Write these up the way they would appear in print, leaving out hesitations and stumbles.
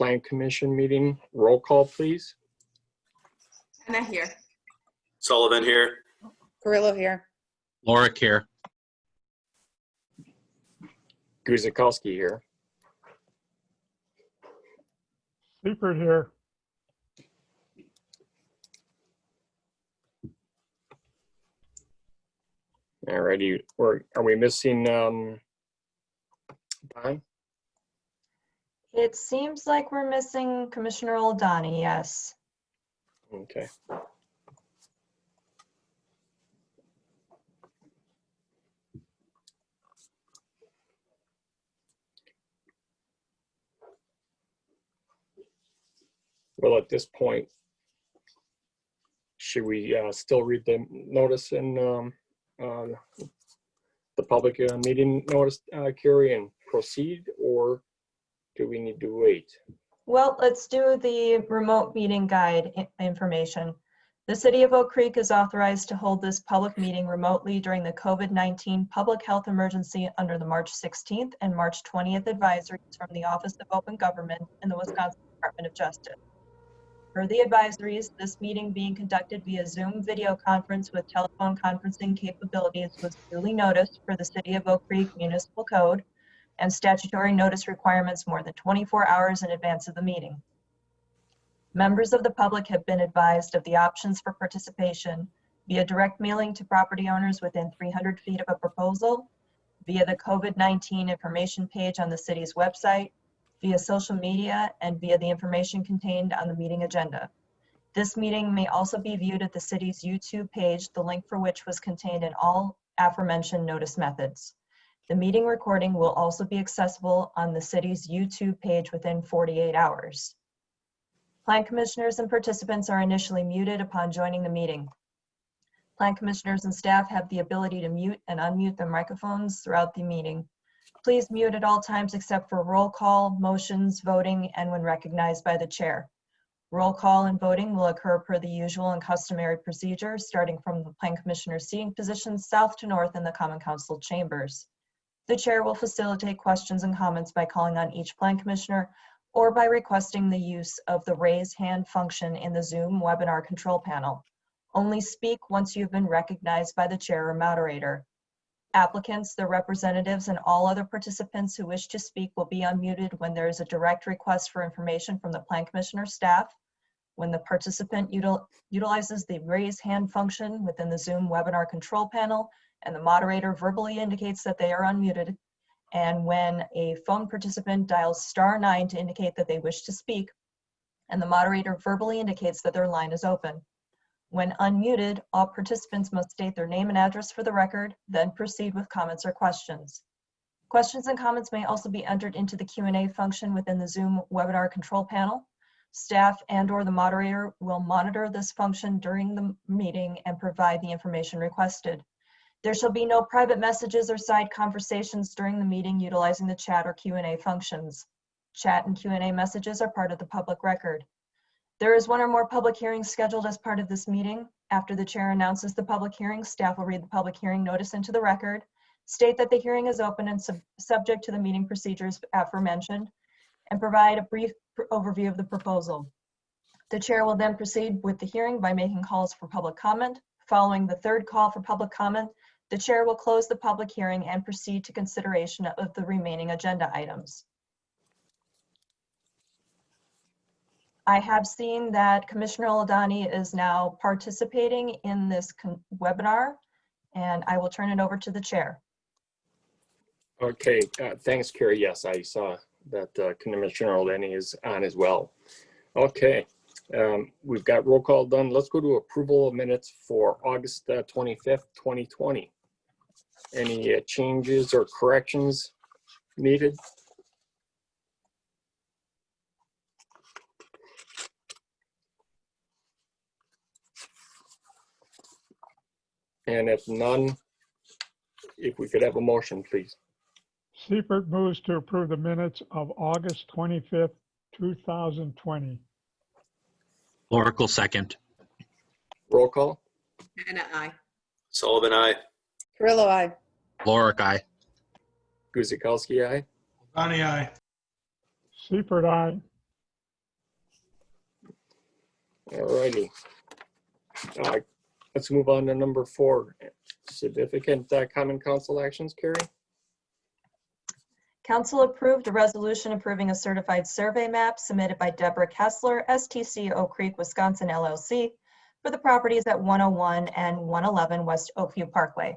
Plan Commission meeting. Roll call, please. Anna here. Sullivan here. Carrillo here. Lorick here. Guzikowski here. Seifert here. Alrighty, are we missing Don? It seems like we're missing Commissioner Oldani, yes. Okay. Well, at this point, should we still read the notice in the public meeting notice, Carrie, and proceed, or do we need to wait? Well, let's do the remote meeting guide information. The City of Oak Creek is authorized to hold this public meeting remotely during the COVID-19 public health emergency under the March 16th and March 20th advisories from the Office of Open Government and the Wisconsin Department of Justice. Per the advisories, this meeting being conducted via Zoom video conference with telephone conferencing capabilities was duly noticed for the City of Oak Creek Municipal Code and statutory notice requirements more than 24 hours in advance of the meeting. Members of the public have been advised of the options for participation via direct mailing to property owners within 300 feet of a proposal, via the COVID-19 information page on the city's website, via social media, and via the information contained on the meeting agenda. This meeting may also be viewed at the city's YouTube page, the link for which was contained in all aforementioned notice methods. The meeting recording will also be accessible on the city's YouTube page within 48 hours. Plan commissioners and participants are initially muted upon joining the meeting. Plan commissioners and staff have the ability to mute and unmute their microphones throughout the meeting. Please mute at all times except for roll call, motions, voting, and when recognized by the chair. Roll call and voting will occur per the usual and customary procedure, starting from the Plan Commissioner's seating positions south to north in the Common Council chambers. The chair will facilitate questions and comments by calling on each Plan Commissioner or by requesting the use of the raise hand function in the Zoom webinar control panel. Only speak once you've been recognized by the chair or moderator. Applicants, their representatives, and all other participants who wish to speak will be unmuted when there is a direct request for information from the Plan Commissioner staff, when the participant utilizes the raise hand function within the Zoom webinar control panel, and the moderator verbally indicates that they are unmuted, and when a phone participant dials *9 to indicate that they wish to speak, and the moderator verbally indicates that their line is open. When unmuted, all participants must state their name and address for the record, then proceed with comments or questions. Questions and comments may also be entered into the Q&A function within the Zoom webinar control panel. Staff and/or the moderator will monitor this function during the meeting and provide the information requested. There shall be no private messages or side conversations during the meeting utilizing the chat or Q&A functions. Chat and Q&A messages are part of the public record. There is one or more public hearings scheduled as part of this meeting. After the chair announces the public hearing, staff will read the public hearing notice into the record, state that the hearing is open and subject to the meeting procedures aforementioned, and provide a brief overview of the proposal. The chair will then proceed with the hearing by making calls for public comment. Following the third call for public comment, the chair will close the public hearing and proceed to consideration of the remaining agenda items. I have seen that Commissioner Oldani is now participating in this webinar, and I will turn it over to the chair. Okay, thanks, Carrie. Yes, I saw that Commissioner Oldani is on as well. Okay, we've got roll call done. Let's go to approval of minutes for August 25th, 2020. Any changes or corrections needed? And if none, if we could have a motion, please. Seifert moves to approve the minutes of August 25th, 2020. Lorick will second. Roll call. Anna, aye. Sullivan, aye. Carrillo, aye. Lorick, aye. Guzikowski, aye. Bonnie, aye. Seifert, aye. All righty. Let's move on to number 4, significant common council actions, Carrie. Council approved a resolution approving a certified survey map submitted by Deborah Kessler, STC Oak Creek, Wisconsin LLC, for the properties at 101 and 111 West Oakview Parkway.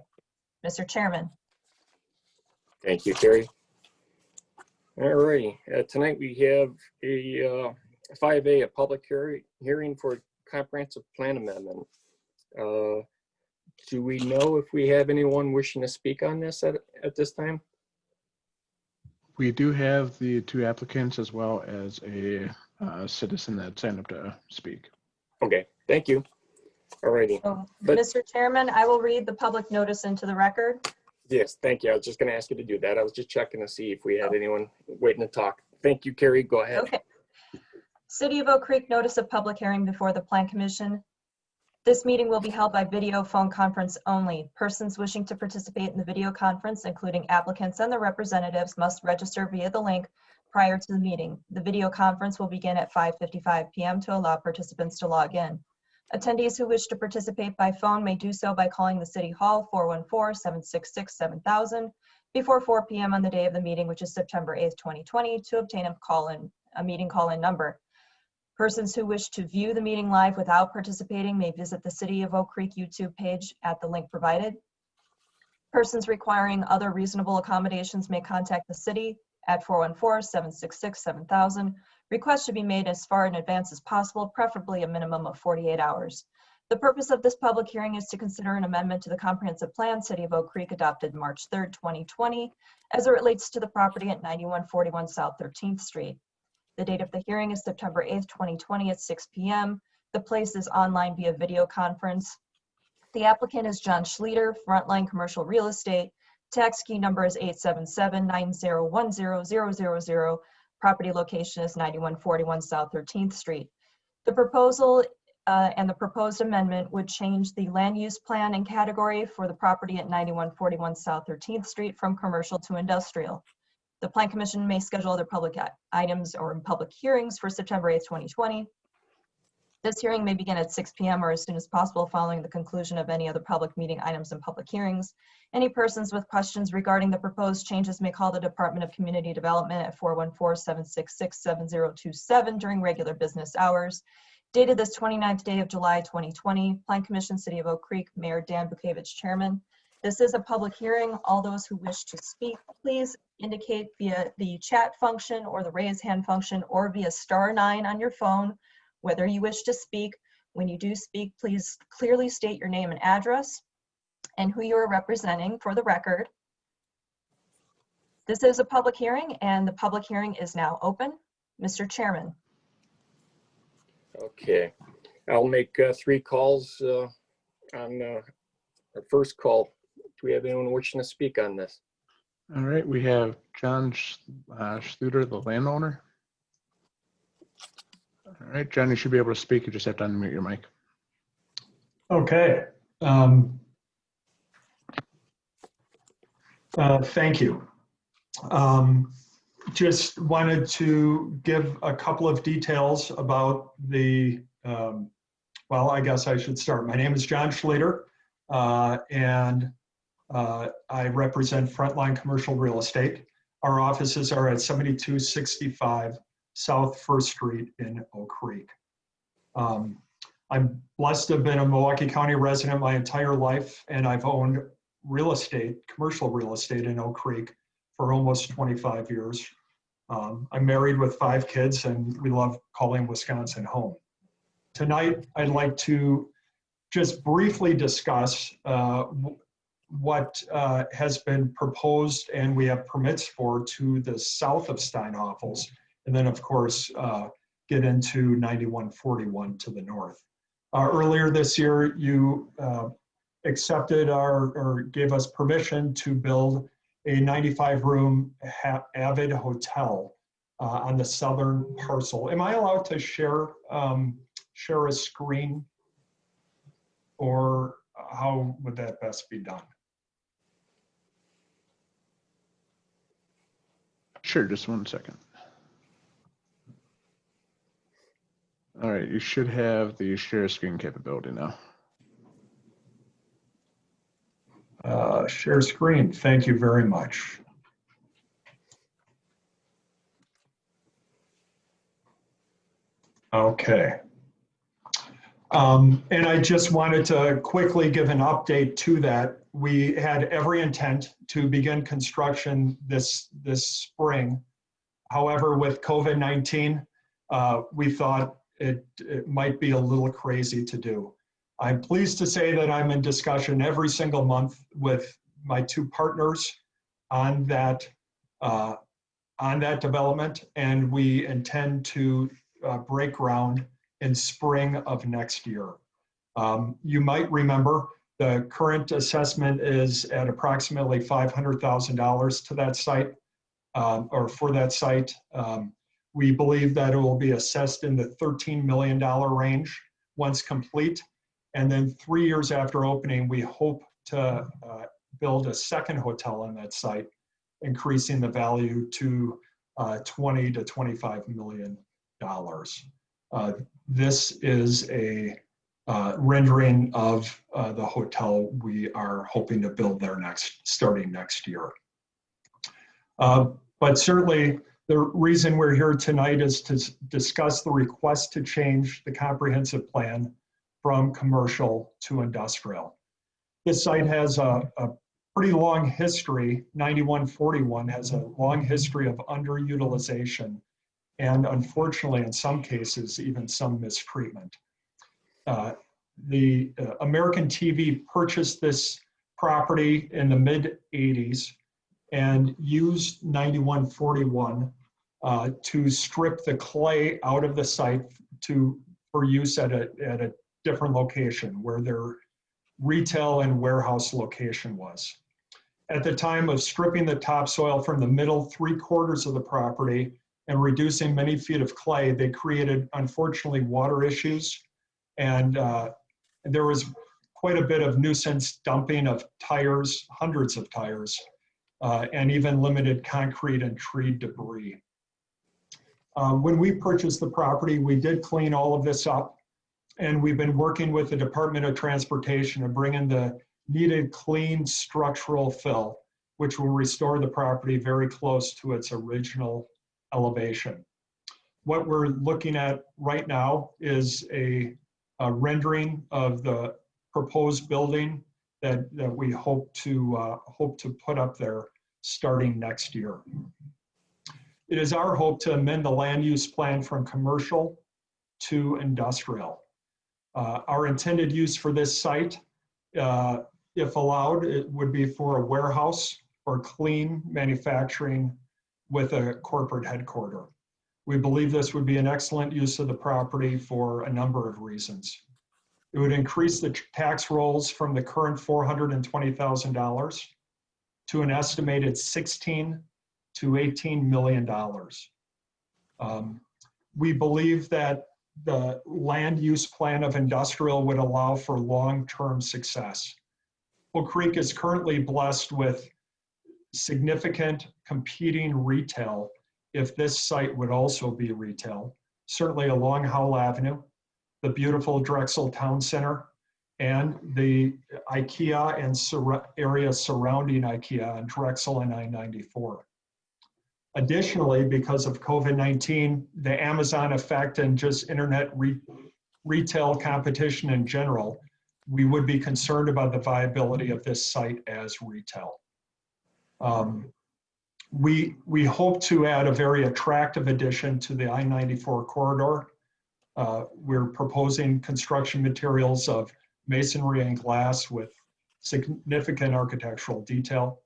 Mr. Chairman. Thank you, Carrie. All righty. Tonight we have a 5A, a public hearing for comprehensive plan amendment. Do we know if we have anyone wishing to speak on this at this time? We do have the 2 applicants as well as a citizen that signed up to speak. Okay, thank you. All righty. So, But- Mr. Chairman, I will read the public notice into the record. Yes, thank you. I was just going to ask you to do that. I was just checking to see if we had anyone waiting to talk. Thank you, Carrie. Go ahead. Okay. City of Oak Creek notice of public hearing before the Plan Commission. This meeting will be held by video phone conference only. Persons wishing to participate in the video conference, including applicants and their representatives, must register via the link prior to the meeting. The video conference will begin at 5:55 p.m. to allow participants to log in. Attendees who wish to participate by phone may do so by calling the City Hall 414-766-7000 before 4 p.m. on the day of the meeting, which is September 8th, 2020, to obtain a meeting call-in number. Persons who wish to view the meeting live without participating may visit the City of Oak Creek YouTube page at the link provided. Persons requiring other reasonable accommodations may contact the city at 414-766-7000. Requests should be made as far in advance as possible, preferably a minimum of 48 hours. The purpose of this public hearing is to consider an amendment to the comprehensive plan City of Oak Creek adopted March 3rd, 2020, as it relates to the property at 9141 South 13th Street. The date of the hearing is September 8th, 2020 at 6 p.m. The place is online via video conference. The applicant is John Schlueter, Frontline Commercial Real Estate. Tax key number is 877-9010000. Property location is 9141 South 13th Street. The proposal and the proposed amendment would change the land use plan and category for the property at 9141 South 13th Street from commercial to industrial. The Plan Commission may schedule other public items or public hearings for September 8th, 2020. This hearing may begin at 6 p.m. or as soon as possible following the conclusion of any other public meeting items and public hearings. Any persons with questions regarding the proposed changes may call the Department of Community Development at 414-766-7027 during regular business hours. Dated this 29th day of July, 2020, Plan Commission, City of Oak Creek, Mayor Dan Bukevich, Chairman. This is a public hearing. All those who wish to speak, please indicate via the chat function or the raise hand function or via *9 on your phone whether you wish to speak. When you do speak, please clearly state your name and address and who you are representing for the record. This is a public hearing and the public hearing is now open. Mr. Chairman. Okay, I'll make 3 calls on our first call. Do we have anyone wishing to speak on this? All right, we have John Schlueter, the landowner. All right, John, you should be able to speak. You just have to unmute your mic. Okay. Thank you. Just wanted to give a couple of details about the, well, I guess I should start. My name is John Schlueter, and I represent Frontline Commercial Real Estate. Our offices are at 7265 South First Street in Oak Creek. I'm blessed to have been a Milwaukee County resident my entire life, and I've owned real estate, commercial real estate in Oak Creek for almost 25 years. I'm married with 5 kids, and we love calling Wisconsin home. Tonight, I'd like to just briefly discuss what has been proposed and we have permits for to the south of Steinhoffels, and then of course get into 9141 to the north. Earlier this year, you accepted or gave us permission to build a 95-room Avid hotel on the southern parcel. Am I allowed to share a screen, or how would that best be done? Sure, just 1 second. All right, you should have the share screen capability now. Share screen, thank you very much. Okay. And I just wanted to quickly give an update to that. We had every intent to begin construction this spring. However, with COVID-19, we thought it might be a little crazy to do. I'm pleased to say that I'm in discussion every single month with my two partners on that development, and we intend to break ground in spring of next year. You might remember the current assessment is at approximately $500,000 to that site, or for that site. We believe that it will be assessed in the $13 million range once complete. And then 3 years after opening, we hope to build a second hotel on that site, increasing the value to $20 to $25 million. This is a rendering of the hotel we are hoping to build there starting next year. But certainly the reason we're here tonight is to discuss the request to change the comprehensive plan from commercial to industrial. This site has a pretty long history. 9141 has a long history of underutilization and, unfortunately, in some cases, even some mistreatment. The American TV purchased this property in the mid-'80s and used 9141 to strip the clay out of the site for use at a different location where their retail and warehouse location was. At the time of stripping the topsoil from the middle 3/4 of the property and reducing many feet of clay, they created, unfortunately, water issues, and there was quite a bit of nuisance dumping of tires, hundreds of tires, and even limited concrete and tree debris. When we purchased the property, we did clean all of this up, and we've been working with the Department of Transportation to bring in the needed clean structural fill, which will restore the property very close to its original elevation. What we're looking at right now is a rendering of the proposed building that we hope to put up there starting next year. It is our hope to amend the land use plan from commercial to industrial. Our intended use for this site, if allowed, it would be for a warehouse or clean manufacturing with a corporate headquarters. We believe this would be an excellent use of the property for a number of reasons. It would increase the tax rolls from the current $420,000 to an estimated $16 to $18 million. We believe that the land use plan of industrial would allow for long-term success. Oak Creek is currently blessed with significant competing retail if this site would also be retail, certainly along Howell Avenue, the beautiful Drexel Town Center, and the IKEA and area surrounding IKEA on Drexel and I-94. Additionally, because of COVID-19, the Amazon effect and just internet retail competition in general, we would be concerned about the viability of this site as retail. We hope to add a very attractive addition to the I-94 corridor. We're proposing construction materials of masonry and glass with significant architectural detail.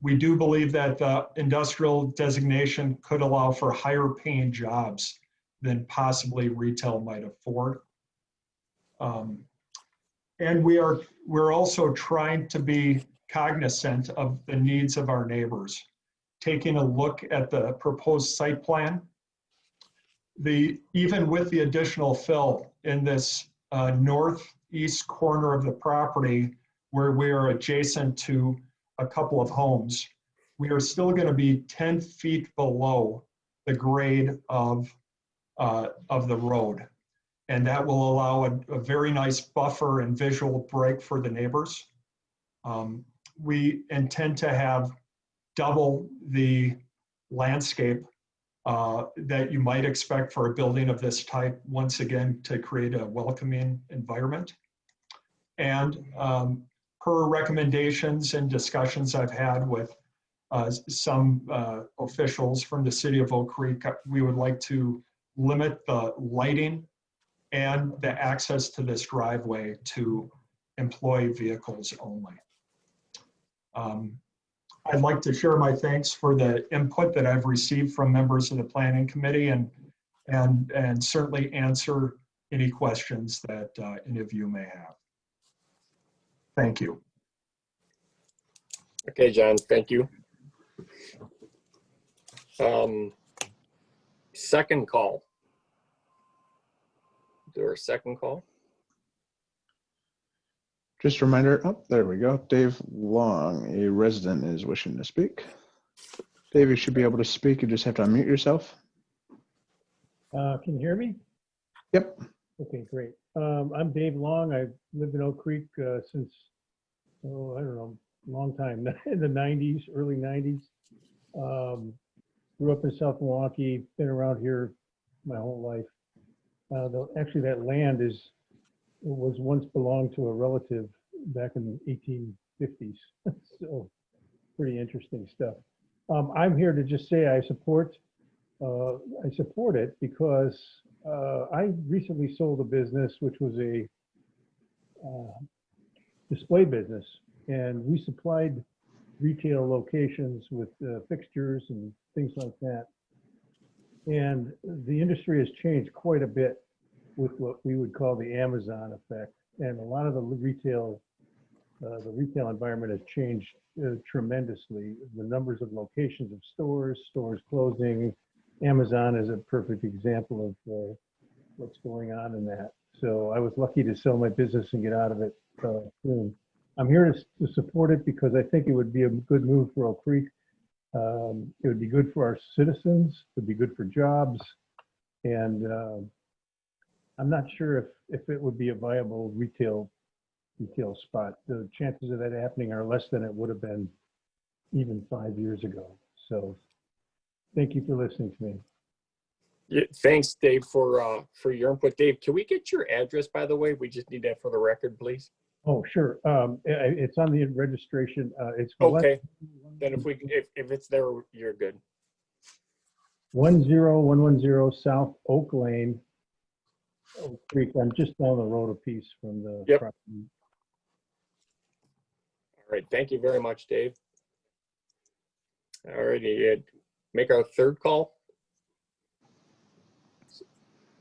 We do believe that the industrial designation could allow for higher paying jobs than possibly retail might afford. And we're also trying to be cognizant of the needs of our neighbors. Taking a look at the proposed site plan, even with the additional fill in this northeast corner of the property where we are adjacent to a couple of homes, we are still going to be 10 feet below the grade of of the road. And that will allow a very nice buffer and visual break for the neighbors. We intend to have double the landscape that you might expect for a building of this type, once again, to create a welcoming environment. And per recommendations and discussions I've had with some officials from the city of Oak Creek, we would like to limit the lighting and the access to this driveway to employee vehicles only. I'd like to share my thanks for the input that I've received from members of the planning committee and certainly answer any questions that any of you may have. Thank you. Okay, John, thank you. Second call. Is there a second call? Just a reminder, oh, there we go. Dave Long, a resident, is wishing to speak. Dave, you should be able to speak. You just have to unmute yourself. Can you hear me? Yep. Okay, great. I'm Dave Long. I've lived in Oak Creek since, I don't know, a long time, in the 90s, early 90s. Grew up in South Milwaukee, been around here my whole life. Actually, that land was once belonged to a relative back in the 1850s. So pretty interesting stuff. I'm here to just say I support it because I recently sold a business which was a display business, and we supplied retail locations with fixtures and things like that. And the industry has changed quite a bit with what we would call the Amazon effect. And a lot of the retail environment has changed tremendously. The numbers of locations of stores closing. Amazon is a perfect example of what's going on in that. So I was lucky to sell my business and get out of it soon. I'm here to support it because I think it would be a good move for Oak Creek. It would be good for our citizens. It would be good for jobs. And I'm not sure if it would be a viable retail spot. The chances of that happening are less than it would have been even 5 years ago. So thank you for listening to me. Yeah, thanks, Dave, for your input. Dave, can we get your address, by the way? We just need that for the record, please. Oh, sure. It's on the registration. It's Okay. Then if it's there, you're good. 10110 South Oak Lane, Oak Creek. I'm just down the road a piece from the Yep. property. All right. Thank you very much, Dave. All righty. Make our third call.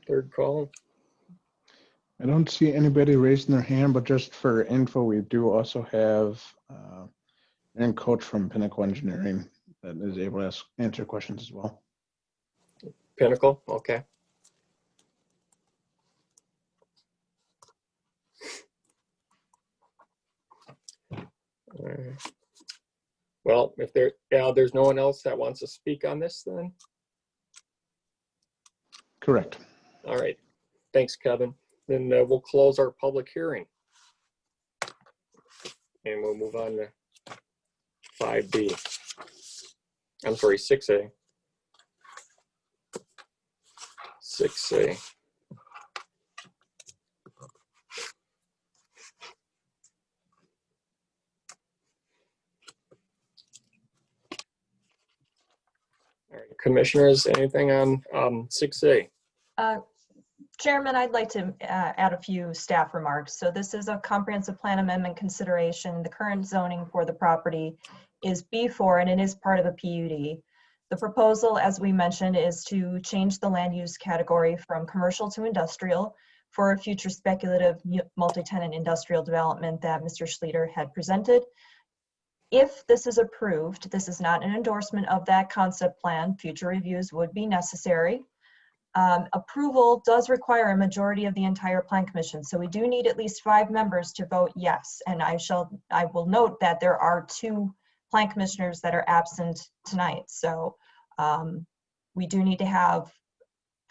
Third call. I don't see anybody raising their hand, but just for info, we do also have Aaron Coach from Pinnacle Engineering that is able to answer questions as well. Pinnacle. Okay. Well, if there's no one else that wants to speak on this, then Correct. all right. Thanks, Kevin. Then we'll close our public hearing, and we'll move on to 5B. I'm sorry, 6A. 6A. All right, commissioners, anything on 6A? Chairman, I'd like to add a few staff remarks. So this is a comprehensive plan amendment consideration. The current zoning for the property is B4 and it is part of a PUD. The proposal, as we mentioned, is to change the land use category from commercial to industrial for a future speculative multi-tenant industrial development that Mr. Schlueter had presented. If this is approved, this is not an endorsement of that concept plan. Future reviews would be necessary. Approval does require a majority of the entire plan commission. So we do need at least 5 members to vote yes. And I will note that there are 2 plan commissioners that are absent tonight. So we do need to have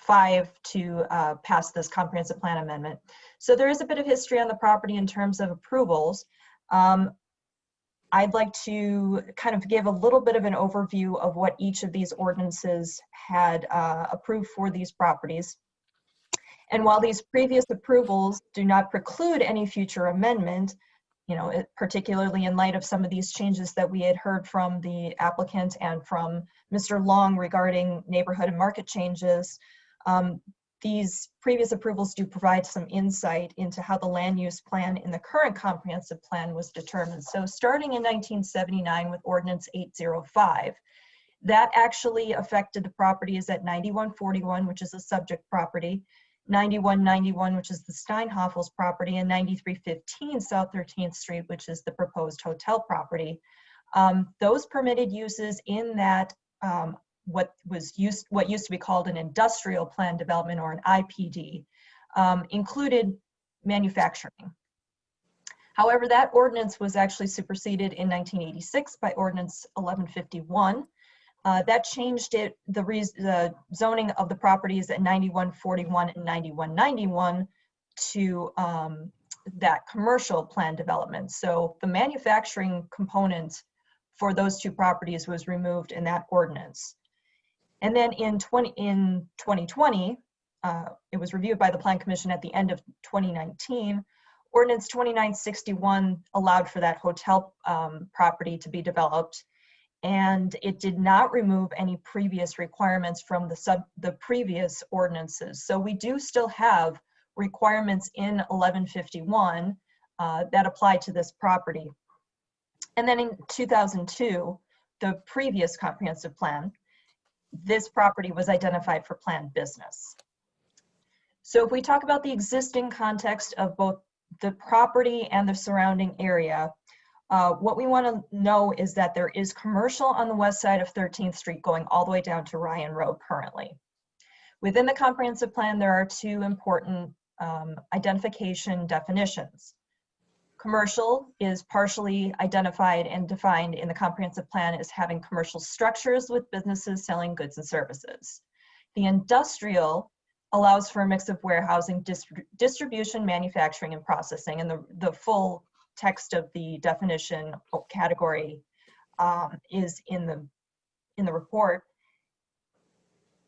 to pass this comprehensive plan amendment. So there is a bit of history on the property in terms of approvals. I'd like to kind of give a little bit of an overview of what each of these ordinances had approved for these properties. And while these previous approvals do not preclude any future amendment, you know, particularly in light of some of these changes that we had heard from the applicant and from Mr. Long regarding neighborhood and market changes, these previous approvals do provide some insight into how the land use plan in the current comprehensive plan was determined. So starting in 1979 with Ordinance 805, that actually affected the properties at 9141, which is a subject property, 9191, which is the Steinhoffels property, and 9315 South 13th Street, which is the proposed hotel property. Those permitted uses in that what used to be called an industrial plan development, or an IPD, included manufacturing. However, that ordinance was actually superseded in 1986 by Ordinance 1151. That changed the zoning of the properties at 9141 and 9191 to that commercial plan development. So the manufacturing component for those two properties was removed in that ordinance. And then in 2020, it was reviewed by the Plan Commission at the end of 2019. Ordinance 2961 allowed for that hotel property to be developed, and it did not remove any previous requirements from the previous ordinances. So we do still have requirements in 1151 that apply to this property. And then in 2002, the previous comprehensive plan, this property was identified for planned business. So if we talk about the existing context of both the property and the surrounding area, what we want to know is that there is commercial on the west side of 13th Street going all the way down to Ryan Road currently. Within the comprehensive plan, there are two important identification definitions. Commercial is partially identified and defined in the comprehensive plan as having commercial structures with businesses selling goods and services. The industrial allows for a mix of warehousing, distribution, manufacturing, and processing. And the full text of the definition category is in the report.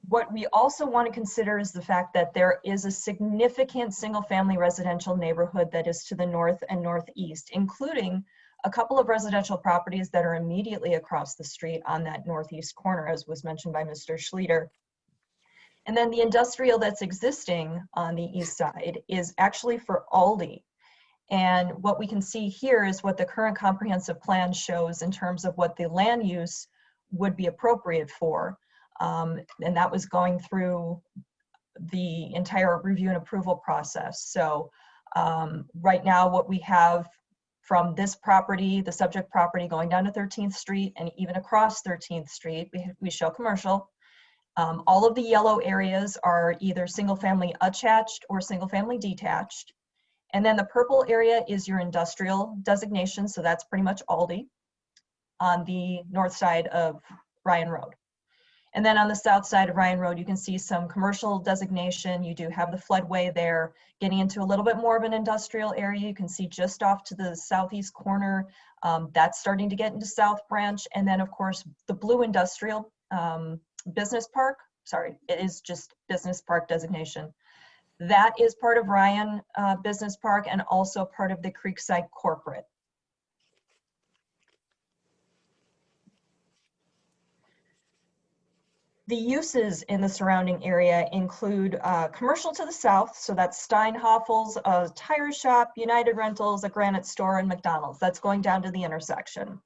What we also want to consider is the fact that there is a significant single-family residential neighborhood that is to the north and northeast, including a couple of residential properties that are immediately across the street on that northeast corner, as was mentioned by Mr. Schlueter. And then the industrial that's existing on the east side is actually for Aldi. And what we can see here is what the current comprehensive plan shows in terms of what the land use would be appropriate for. And that was going through the entire review and approval process. So right now what we have from this property, the subject property going down to 13th Street and even across 13th Street, we show commercial. All of the yellow areas are either single family attached or single family detached. And then the purple area is your industrial designation. So that's pretty much Aldi on the north side of Ryan Road. And then on the south side of Ryan Road, you can see some commercial designation. You do have the floodway there, getting into a little bit more of an industrial area. You can see just off to the southeast corner, that's starting to get into South Branch. And then of course, the blue industrial business park, sorry, it is just business park designation. That is part of Ryan Business Park and also part of the Creekside Corporate. The uses in the surrounding area include commercial to the south, so that's Steinhoffels, a tire shop, United Rentals, a granite store, and McDonald's. That's going down to the intersection.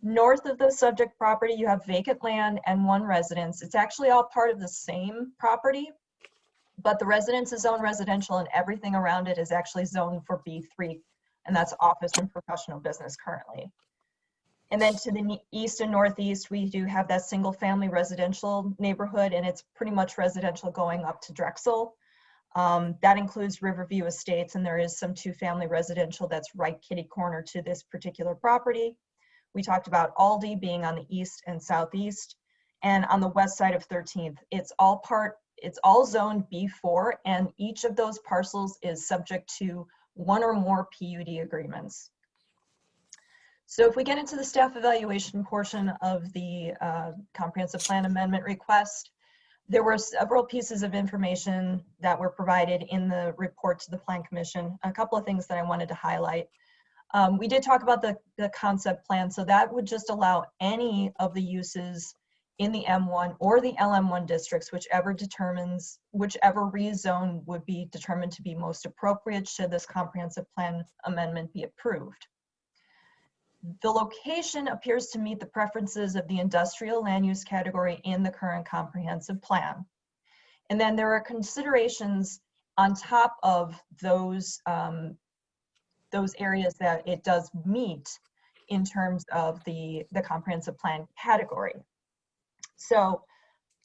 North of the subject property, you have vacant land and one residence. It's actually all part of the same property, but the residence is zoned residential and everything around it is actually zoned for B3, and that's office and professional business currently. And then to the east and northeast, we do have that single family residential neighborhood, and it's pretty much residential going up to Drexel. That includes Riverview Estates, and there is some two-family residential that's right kitty corner to this particular property. We talked about Aldi being on the east and southeast, and on the west side of 13th. It's all part, it's all zoned B4, and each of those parcels is subject to one or more PUD agreements. So if we get into the staff evaluation portion of the comprehensive plan amendment request, there were several pieces of information that were provided in the report to the Plan Commission. A couple of things that I wanted to highlight. We did talk about the concept plan, so that would just allow any of the uses in the M1 or the LM1 districts, whichever rezone would be determined to be most appropriate should this comprehensive plan amendment be approved. The location appears to meet the preferences of the industrial land use category in the current comprehensive plan. And then there are considerations on top of those areas that it does meet in terms of the comprehensive plan category. So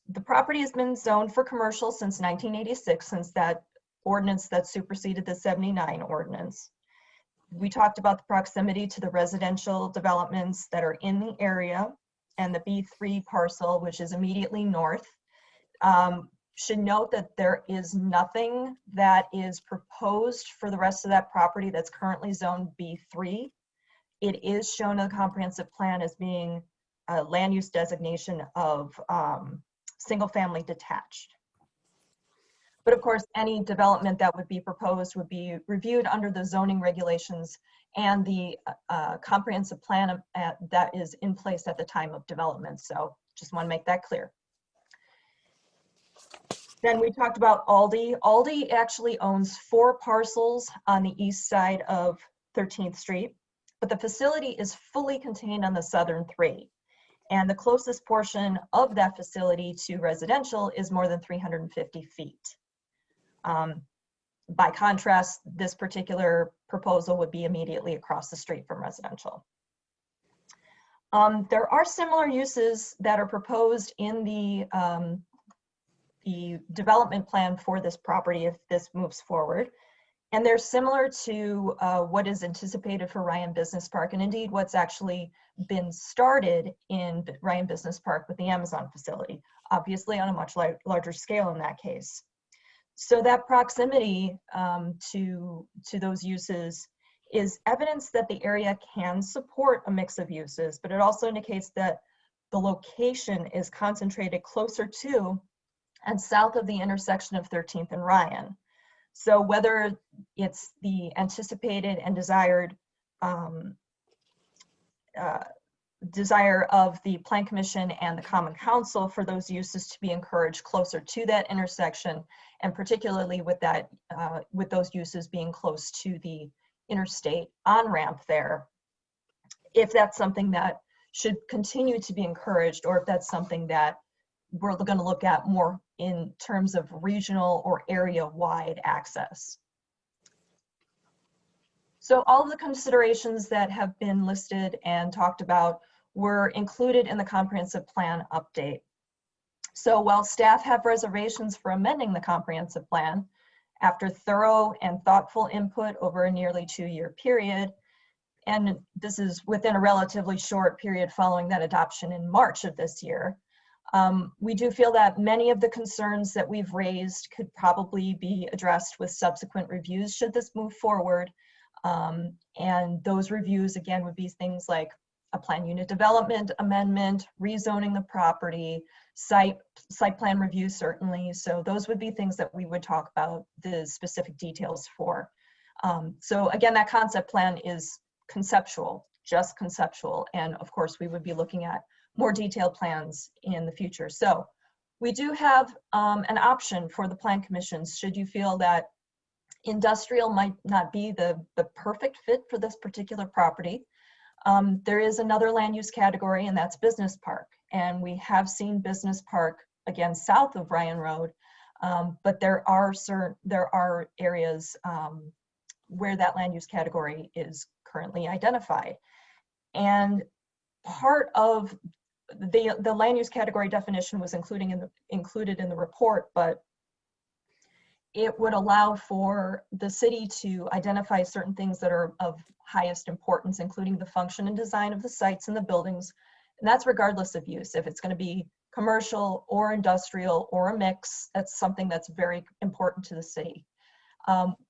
the property has been zoned for commercial since 1986, since that ordinance that superseded the 79 ordinance. We talked about the proximity to the residential developments that are in the area, and the B3 parcel, which is immediately north. Should note that there is nothing that is proposed for the rest of that property that's currently zoned B3. It is shown in the comprehensive plan as being a land use designation of single family detached. But of course, any development that would be proposed would be reviewed under the zoning regulations and the comprehensive plan that is in place at the time of development. So just want to make that clear. Then we talked about Aldi. Aldi actually owns 4 parcels on the east side of 13th Street, but the facility is fully contained on the southern 3. And the closest portion of that facility to residential is more than 350 feet. By contrast, this particular proposal would be immediately across the street from residential. There are similar uses that are proposed in the development plan for this property if this moves forward. And they're similar to what is anticipated for Ryan Business Park, and indeed what's actually been started in Ryan Business Park with the Amazon facility, obviously on a much larger scale in that case. So that proximity to those uses is evidence that the area can support a mix of uses, but it also indicates that the location is concentrated closer to and south of the intersection of 13th and Ryan. So whether it's the anticipated and desired desire of the Plan Commission and the Common Council for those uses to be encouraged closer to that intersection, and particularly with that, with those uses being close to the interstate on-ramp there, if that's something that should continue to be encouraged, or if that's something that we're going to look at more in terms of regional or area-wide access. So all of the considerations that have been listed and talked about were included in the comprehensive plan update. So while staff have reservations for amending the comprehensive plan, after thorough and thoughtful input over a nearly 2-year period, and this is within a relatively short period following that adoption in March of this year, we do feel that many of the concerns that we've raised could probably be addressed with subsequent reviews should this move forward. And those reviews, again, would be things like a plan unit development amendment, rezoning the property, site plan review, certainly. So those would be things that we would talk about the specific details for. So again, that concept plan is conceptual, just conceptual. And of course, we would be looking at more detailed plans in the future. So we do have an option for the Plan Commissions should you feel that industrial might not be the perfect fit for this particular property. There is another land use category, and that's business park. And we have seen business park, again, south of Ryan Road, but there are areas where that land use category is currently identified. And part of the land use category definition was included in the report, but it would allow for the city to identify certain things that are of highest importance, including the function and design of the sites and the buildings. And that's regardless of use. If it's going to be commercial or industrial or a mix. That's something that's very important to the city.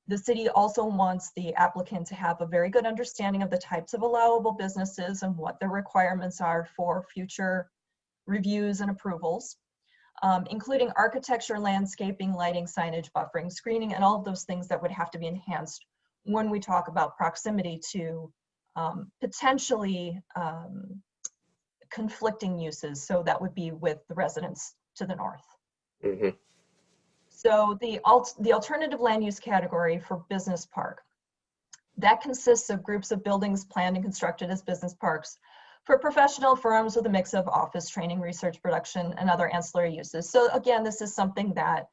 The city also wants the applicant to have a very good understanding of the types of allowable businesses and what their requirements are for future reviews and approvals, including architecture, landscaping, lighting, signage, buffering, screening, and all of those things that would have to be enhanced when we talk about proximity to potentially conflicting uses. So that would be with the residents to the north. Mhm. So the alternative land use category for business park, that consists of groups of buildings planned and constructed as business parks for professional firms with a mix of office, training, research, production, and other ancillary uses. So again, this is something that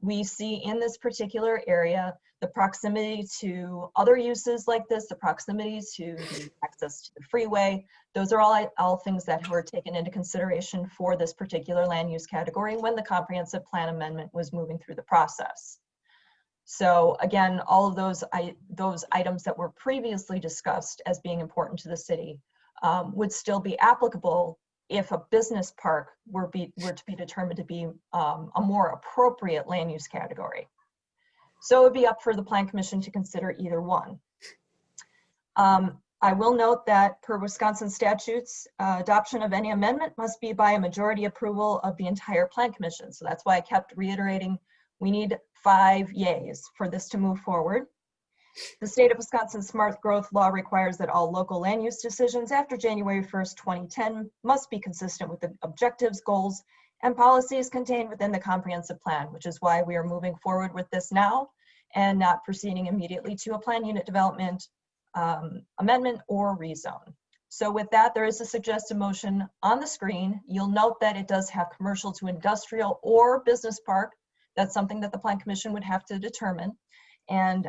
we see in this particular area, the proximity to other uses like this, the proximity to the access to the freeway. Those are all things that were taken into consideration for this particular land use category when the comprehensive plan amendment was moving through the process. So again, all of those items that were previously discussed as being important to the city would still be applicable if a business park were to be determined to be a more appropriate land use category. So it would be up for the Plan Commission to consider either one. I will note that per Wisconsin statutes, adoption of any amendment must be by a majority approval of the entire Plan Commission. So that's why I kept reiterating, we need 5 yays for this to move forward. The state of Wisconsin Smart Growth Law requires that all local land use decisions after January 1st, 2010 must be consistent with the objectives, goals, and policies contained within the comprehensive plan, which is why we are moving forward with this now and not proceeding immediately to a plan unit development amendment or rezone. So with that, there is a suggested motion on the screen. You'll note that it does have commercial to industrial or business park. That's something that the Plan Commission would have to determine. And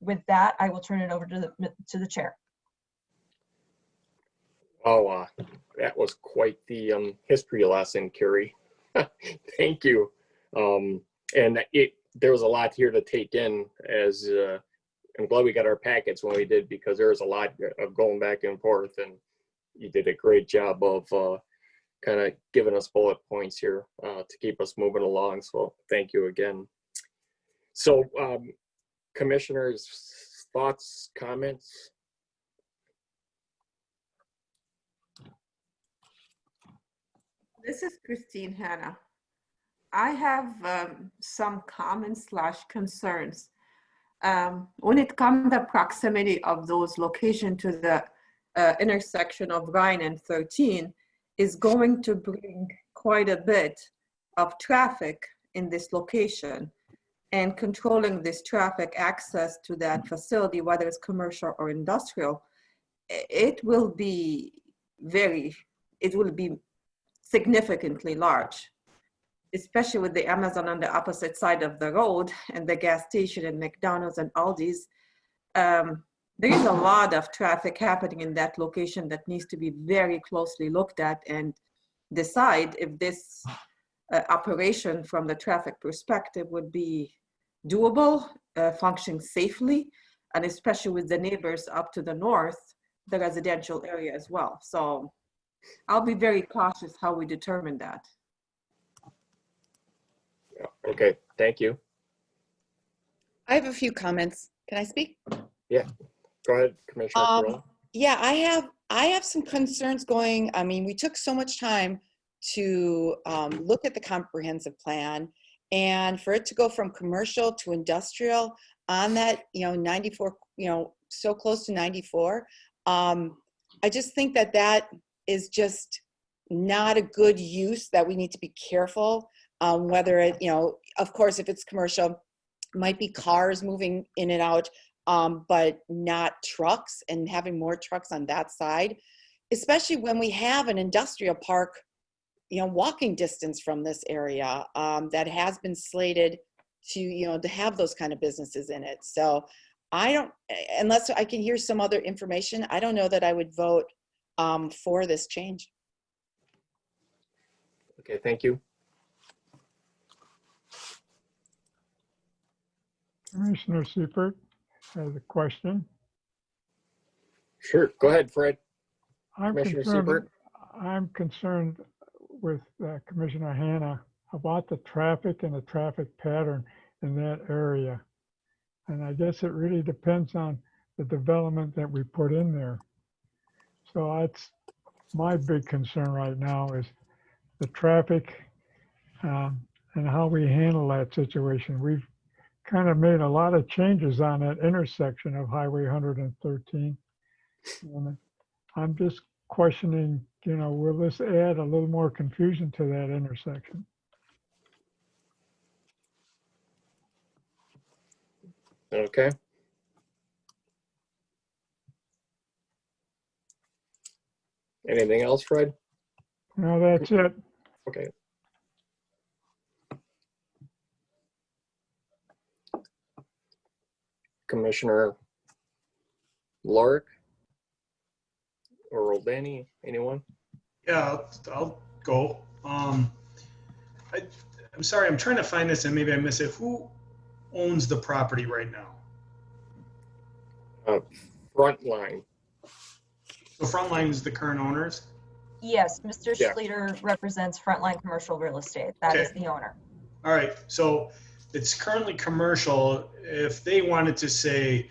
with that, I will turn it over to the chair. Oh, that was quite the history lesson, Carrie. Thank you. And there was a lot here to take in, as I'm glad we got our packets when we did, because there was a lot of going back and forth, and you did a great job of kind of giving us bullet points here to keep us moving along. So thank you again. So commissioners, thoughts, comments? This is Christine Hanna. I have some comments / concerns. When it comes to proximity of those locations to the intersection of Rhine and 13 is going to bring quite a bit of traffic in this location, and controlling this traffic access to that facility, whether it's commercial or industrial, it will be significantly large, especially with the Amazon on the opposite side of the road and the gas station and McDonald's and Aldi's. There is a lot of traffic happening in that location that needs to be very closely looked at and decide if this operation from the traffic perspective would be doable, functioning safely, and especially with the neighbors up to the north, the residential area as well. So I'll be very cautious how we determine that. Okay, thank you. I have a few comments. Can I speak? Yeah, go ahead, Commissioner Carroll. Yeah, I have some concerns going. I mean, we took so much time to look at the comprehensive plan, and for it to go from commercial to industrial on that, 94, so close to 94. I just think that that is just not a good use, that we need to be careful whether it, of course, if it's commercial, might be cars moving in and out, but not trucks, and having more trucks on that side, especially when we have an industrial park, walking distance from this area that has been slated to, to have those kind of businesses in it. So I don't, unless I can hear some other information, I don't know that I would vote for this change. Okay, thank you. Commissioner Seifert has a question. Sure, go ahead, Fred. I'm Commissioner Seifert. concerned with Commissioner Hanna about the traffic and the traffic pattern in that area. And I guess it really depends on the development that we put in there. So that's my big concern right now is the traffic and how we handle that situation. We've kind of made a lot of changes on that intersection of Highway 113. And I'm just questioning, you know, will this add a little more confusion to that intersection? Okay. Anything else, Fred? No, that's it. Okay. Commissioner Lorick or Roldani, anyone? Yeah, I'll go. I'm sorry, I'm trying to find this and maybe I miss it. Who owns the property right now? Frontline. So Frontline is the current owners? Yes, Mr. Yeah. Schluter represents Frontline Commercial Real Estate. That is Okay. the owner. All right, so it's currently commercial. If they wanted to say,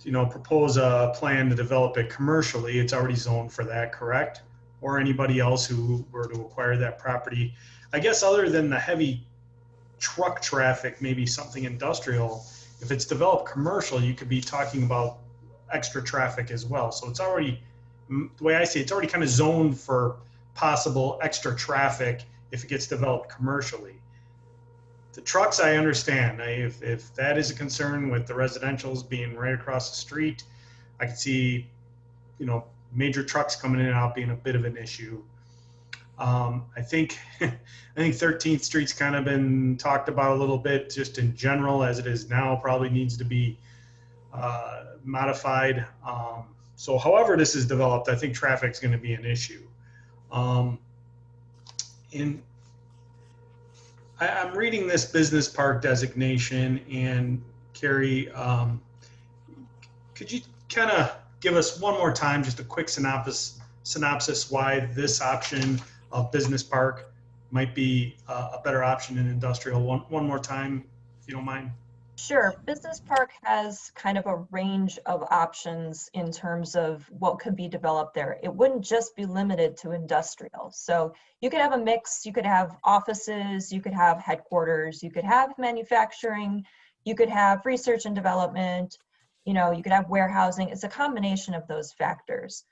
you know, propose a plan to develop it commercially, it's already zoned for that, correct? Or anybody else who were to acquire that property. I guess other than the heavy truck traffic, maybe something industrial, if it's developed commercial, you could be talking about extra traffic as well. So it's already, the way I see it, it's already kind of zoned for possible extra traffic if it gets developed commercially. The trucks, I understand. If that is a concern with the residentials being right across the street, I could see, you know, major trucks coming in and out being a bit of an issue. I think 13th Street's kind of been talked about a little bit just in general as it is now, probably needs to be modified. So however this is developed, I think traffic's going to be an issue. I'm reading this business park designation, and Carrie, could you kind of give us one more time just a quick synopsis why this option of business park might be a better option in industrial? One more time, if you don't mind. Sure. Business Park has kind of a range of options in terms of what could be developed there. It wouldn't just be limited to industrial. So you could have a mix, you could have offices, you could have headquarters, you could have manufacturing, you could have research and development, you know, you could have warehousing. It's a combination of those factors.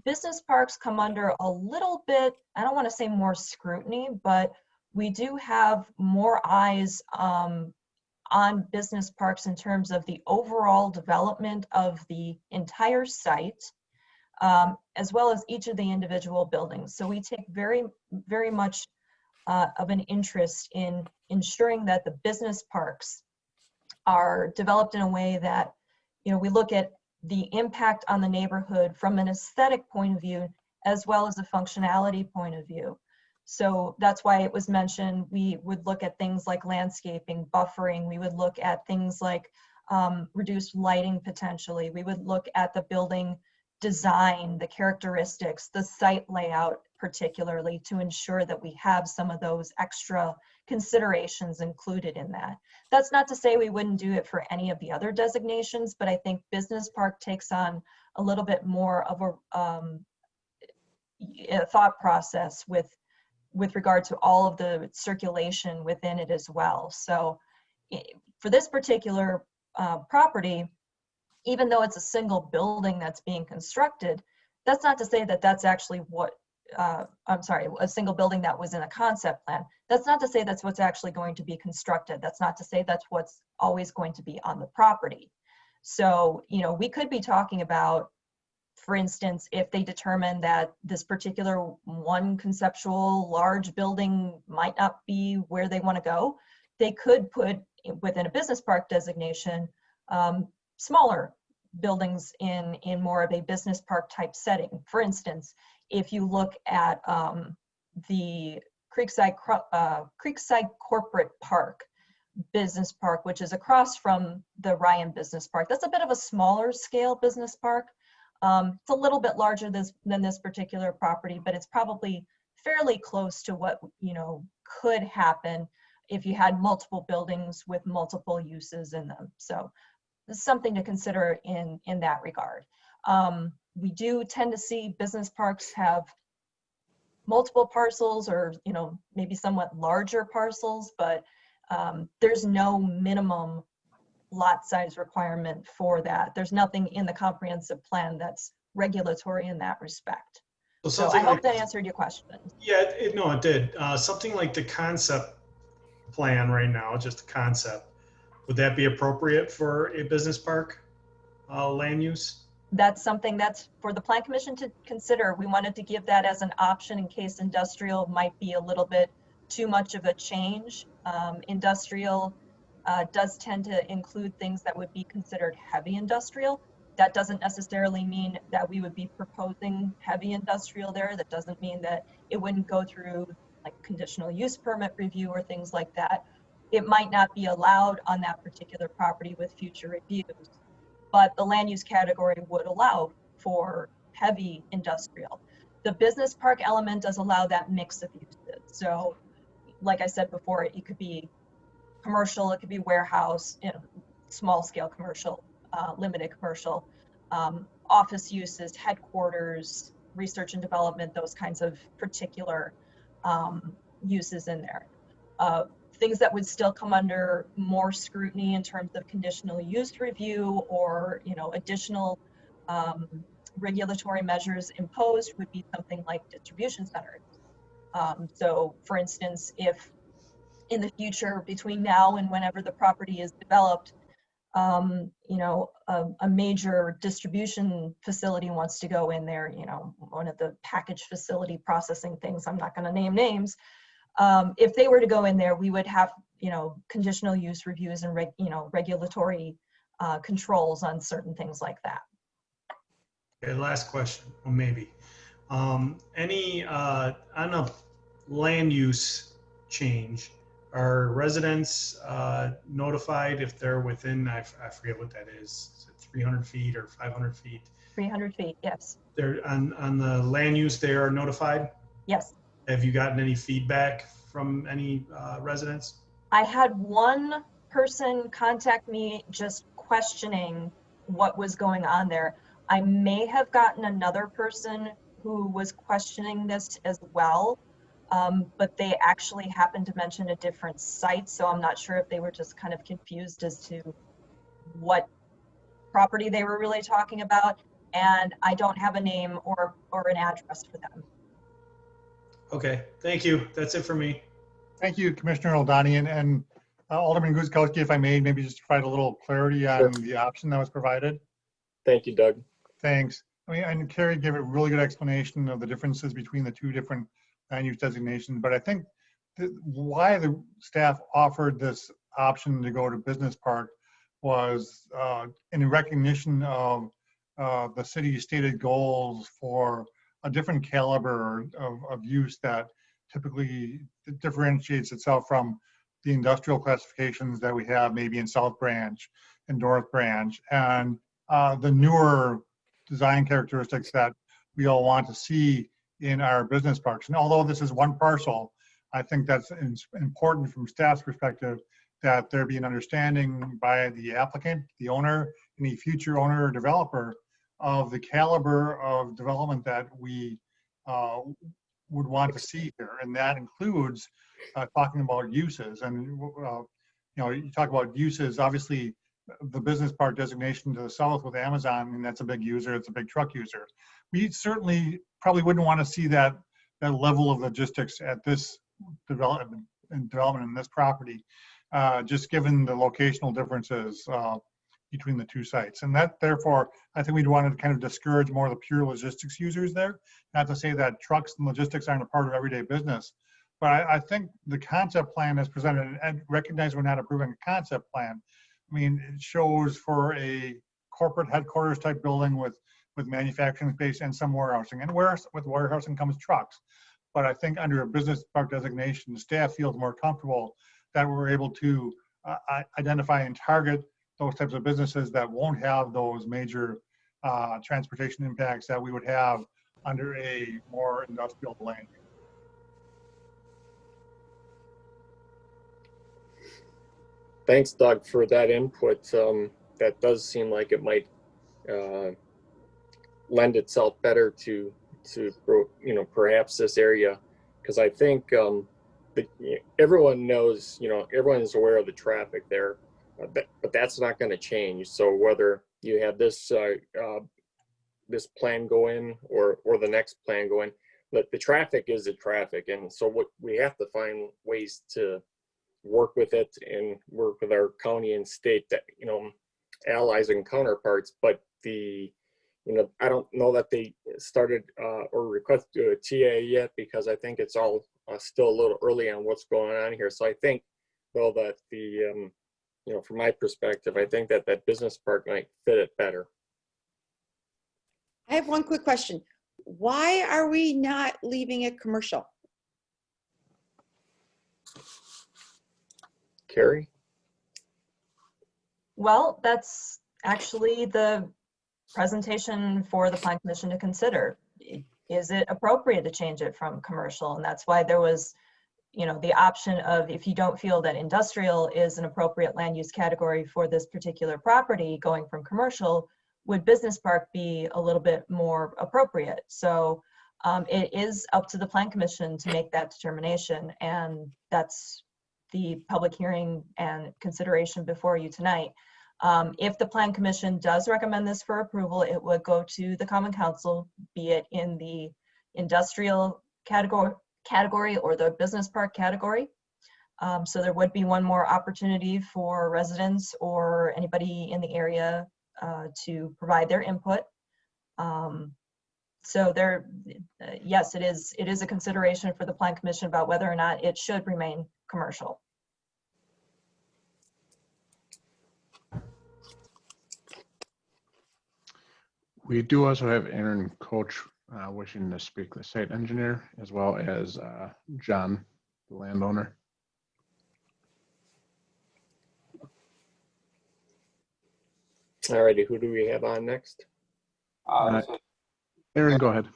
Business parks come under a little bit, I don't want to say more scrutiny, but we do have more eyes on business parks in terms of the overall development of the entire site, as well as each of the individual buildings. So we take very, very much of an interest in ensuring that the business parks are developed in a way that, you know, we look at the impact on the neighborhood from an aesthetic point of view, as well as a functionality point of view. So that's why it was mentioned, we would look at things like landscaping, buffering. We would look at things like reduced lighting potentially. We would look at the building design, the characteristics, the site layout particularly, to ensure that we have some of those extra considerations included in that. That's not to say we wouldn't do it for any of the other designations, but I think business park takes on a little bit more of a thought process with regard to all of the circulation within it as well. So for this particular property, even though it's a single building that's being constructed, that's not to say that that's actually what, I'm sorry, a single building that was in a concept plan. That's not to say that's what's actually going to be constructed. That's not to say that's what's always going to be on the property. So, you know, we could be talking about, for instance, if they determine that this particular one conceptual large building might not be where they want to go, they could put within a business park designation smaller buildings in more of a business park type setting. For instance, if you look at the Creekside Corporate Park Business Park, which is across from the Ryan Business Park, that's a bit of a smaller scale business park. It's a little bit larger than this particular property, but it's probably fairly close to what, could happen if you had multiple buildings with multiple uses in them. So this is something to consider in that regard. We do tend to see business parks have multiple parcels or, maybe somewhat larger parcels, but there's no minimum lot size requirement for that. There's nothing in the comprehensive plan that's regulatory in that respect. So I hope that answered your question. Yeah, no, it did. Something like the concept plan right now, just a concept, would that be appropriate for a business park land use? That's something that's for the Plan Commission to consider. We wanted to give that as an option in case industrial might be a little bit too much of a change. Industrial does tend to include things that would be considered heavy industrial. That doesn't necessarily mean that we would be proposing heavy industrial there. That doesn't mean that it wouldn't go through like conditional use permit review or things like that. It might not be allowed on that particular property with future reviews, but the land use category would allow for heavy industrial. The business park element does allow that mix of uses. So like I said before, it could be commercial, it could be warehouse, small scale commercial, limited commercial, office uses, headquarters, research and development, those kinds of particular uses in there. Things that would still come under more scrutiny in terms of conditional use review or additional regulatory measures imposed would be something like distribution centers. So for instance, if in the future between now and whenever the property is developed, a major distribution facility wants to go in there, one of the package facility processing things, I'm not going to name names. If they were to go in there, we would have, conditional use reviews and, regulatory controls on certain things like that. Okay, last question, or maybe. Any, on a land use change, are residents notified if they're within, I forget what that is it 300 feet or 500 feet? 300 feet, yes. They're on the land use, they are notified? Yes. Have you gotten any feedback from any residents? I had one person contact me just questioning what was going on there. I may have gotten another person who was questioning this as well, but they actually happened to mention a different site, so I'm not sure if they were just kind of confused as to what property they were really talking about, and I don't have a name or an address for them. Okay, thank you. That's it for me. Thank you, Commissioner O'Donnell. And Alderman Guzikowski, if I may, maybe just provide a little clarity on the option that was provided. Thank you, Doug. Thanks. I mean, and Carrie gave a really good explanation of the differences between the two different land use designations, but I think why the staff offered this option to go to business park was in recognition of the city's stated goals for a different caliber of use that typically differentiates itself from the industrial classifications that we have maybe in South Branch and North Branch, and the newer design characteristics that we all want to see in our business parks. And although this is one parcel, I think that's important from staff's perspective that there be an understanding by the applicant, the owner, any future owner or developer of the caliber of development that we would want to see here. And that includes talking about uses. And, you talk about uses, obviously the business park designation to the south with Amazon, and that's a big user, it's a big truck user. We certainly probably wouldn't want to see that level of logistics at this development in this property, just given the locational differences between the two sites. And that, therefore, I think we'd want to kind of discourage more of the pure logistics users there. Not to say that trucks and logistics aren't a part of everyday business, but I think the concept plan as presented, and recognize we're not approving a concept plan. I mean, it shows for a corporate headquarters type building with manufacturing space and some warehousing. And with warehousing comes trucks. But I think under a business park designation, staff feels more comfortable that we're able to identify and target those types of businesses that won't have those major transportation impacts that we would have under a more industrial land. Thanks, Doug, for that input. That does seem like it might lend itself better to perhaps this area, because I think everyone knows, everyone's aware of the traffic there, but that's not going to change. So whether you have this this plan go in or the next plan go in, but the traffic is the traffic, and so what we have to find ways to work with it and work with our county and state that allies and counterparts. But I don't know that they started or requested a TA yet, because I think it's all still a little early on what's going on here. So I think, though, that from my perspective, I think that business park might fit it better. I have one quick question. Why are we not leaving it commercial? Carrie? Well, that's actually the presentation for the Plan Commission to consider. Is it appropriate to change it from commercial? And that's why there was, the option of, if you don't feel that industrial is an appropriate land use category for this particular property, going from commercial, would business park be a little bit more appropriate? So it is up to the Plan Commission to make that determination, and that's the public hearing and consideration before you tonight. If the Plan Commission does recommend this for approval, it would go to the Common Council, be it in the industrial category or the business park category. So there would be one more opportunity for residents or anybody in the area to provide their input. So yes, it is a consideration for the Plan Commission about whether or not it should remain commercial. We do also have Aaron Coach wishing to speak, the site engineer, as well as John, the landowner. All righty, who do we have on next? Aaron, go ahead.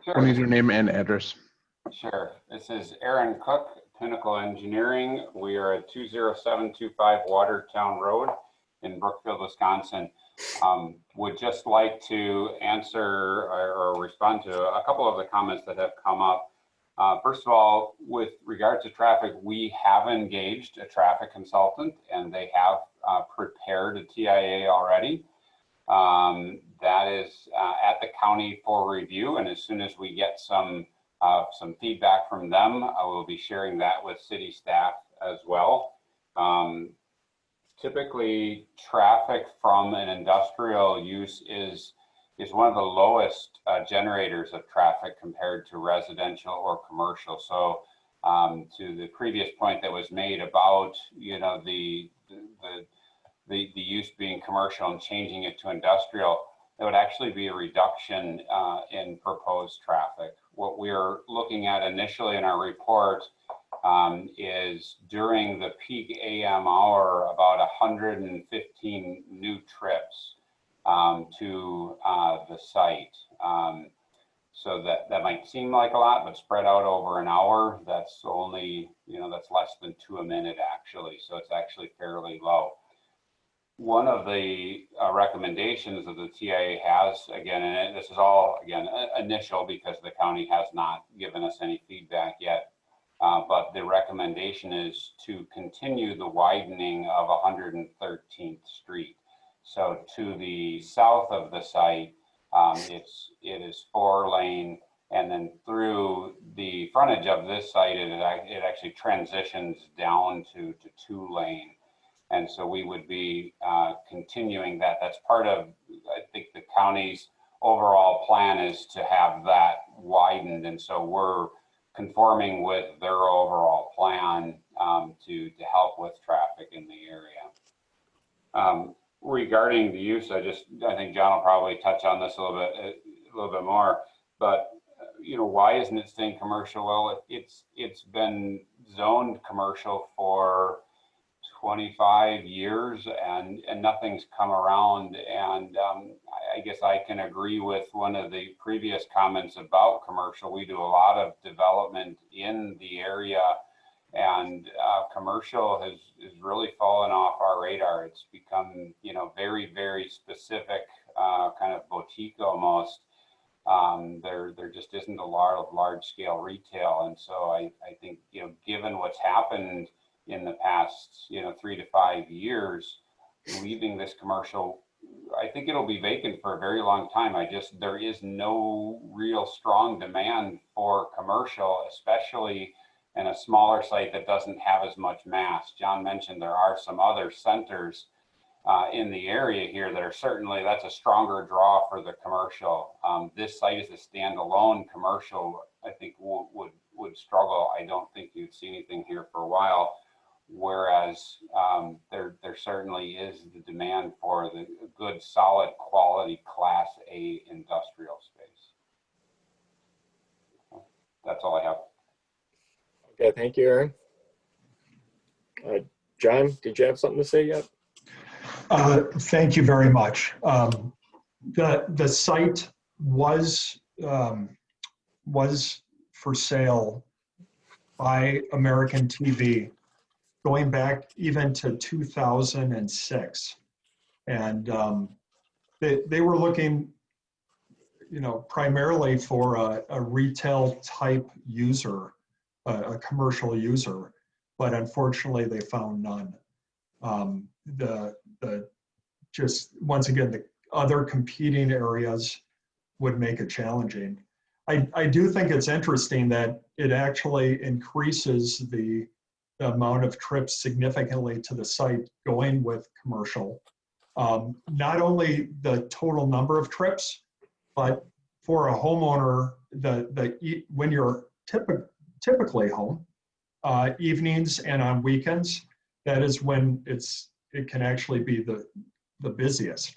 Sure. We'll need your name and address. Sure. This is Aaron Cook, Pinnacle Engineering. We are at 20725 Watertown Road in Brookfield, Wisconsin. Would just like to answer or respond to a couple of the comments that have come up. First of all, with regard to traffic, we have engaged a traffic consultant, and they have prepared a TIA already. That is at the county for review, and as soon as we get some feedback from them, I will be sharing that with city staff as well. Typically, traffic from an industrial use is one of the lowest generators of traffic compared to residential or commercial. So to the previous point that was made about the use being commercial and changing it to industrial, it would actually be a reduction in proposed traffic. What we're looking at initially in our report is during the peak AM hour, about 115 new trips to the site. So that might seem like a lot, but spread out over an hour, that's only, that's less than 2 a minute actually. So it's actually fairly low. One of the recommendations that the TIA has, again, and this is all, again, initial because the county has not given us any feedback yet, but the recommendation is to continue the widening of 113th Street. So to the south of the site, it is 4-lane, and then through the frontage of this site, it actually transitions down to 2-lane. And so we would be continuing that. That's part of, I think, the county's overall plan is to have that widened. And so we're conforming with their overall plan to help with traffic in the area. Regarding the use, I think John will probably touch on this a little bit more, but why isn't it staying commercial? Well, it's been zoned commercial for 25 years and nothing's come around. And I guess I can agree with one of the previous comments about commercial. We do a lot of development in the area, And commercial has really fallen off our radar. It's become, very, very specific, kind of boutique almost. There just isn't a lot of large scale retail. And so I think, given what's happened in the past, 3 to 5 years, leaving this commercial, I think it'll be vacant for a very long time. There is no real strong demand for commercial, especially in a smaller site that doesn't have as much mass. John mentioned there are some other centers in the area here that are certainly, that's a stronger draw for the commercial. This site is a standalone commercial, I think would struggle. I don't think you'd see anything here for a while. Whereas there certainly is the demand for the good, solid, quality Class A industrial space. That's all I have. Okay, thank you, Aaron. John, did you have something to say yet? Thank you very much. The site was for sale by American TV going back even to 2006. And they were looking, primarily for a retail type user, a commercial user, but unfortunately they found none. Just once again, the other competing areas would make it challenging. I do think it's interesting that it actually increases the amount of trips significantly to the site going with commercial. Not only the total number of trips, but for a homeowner, when you're typically home, evenings and on weekends, that is when it can actually be the busiest.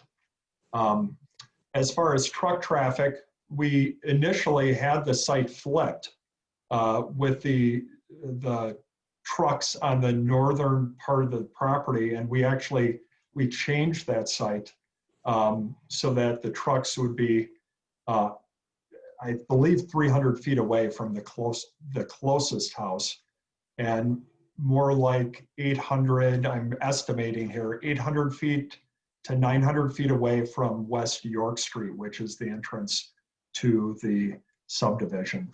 As far as truck traffic, we initially had the site flipped with the trucks on the northern part of the property, and we changed that site so that the trucks would be, I believe, 300 feet away from the closest house, and more like 800, I'm estimating here, 800 feet to 900 feet away from West York Street, which is the entrance to the subdivision.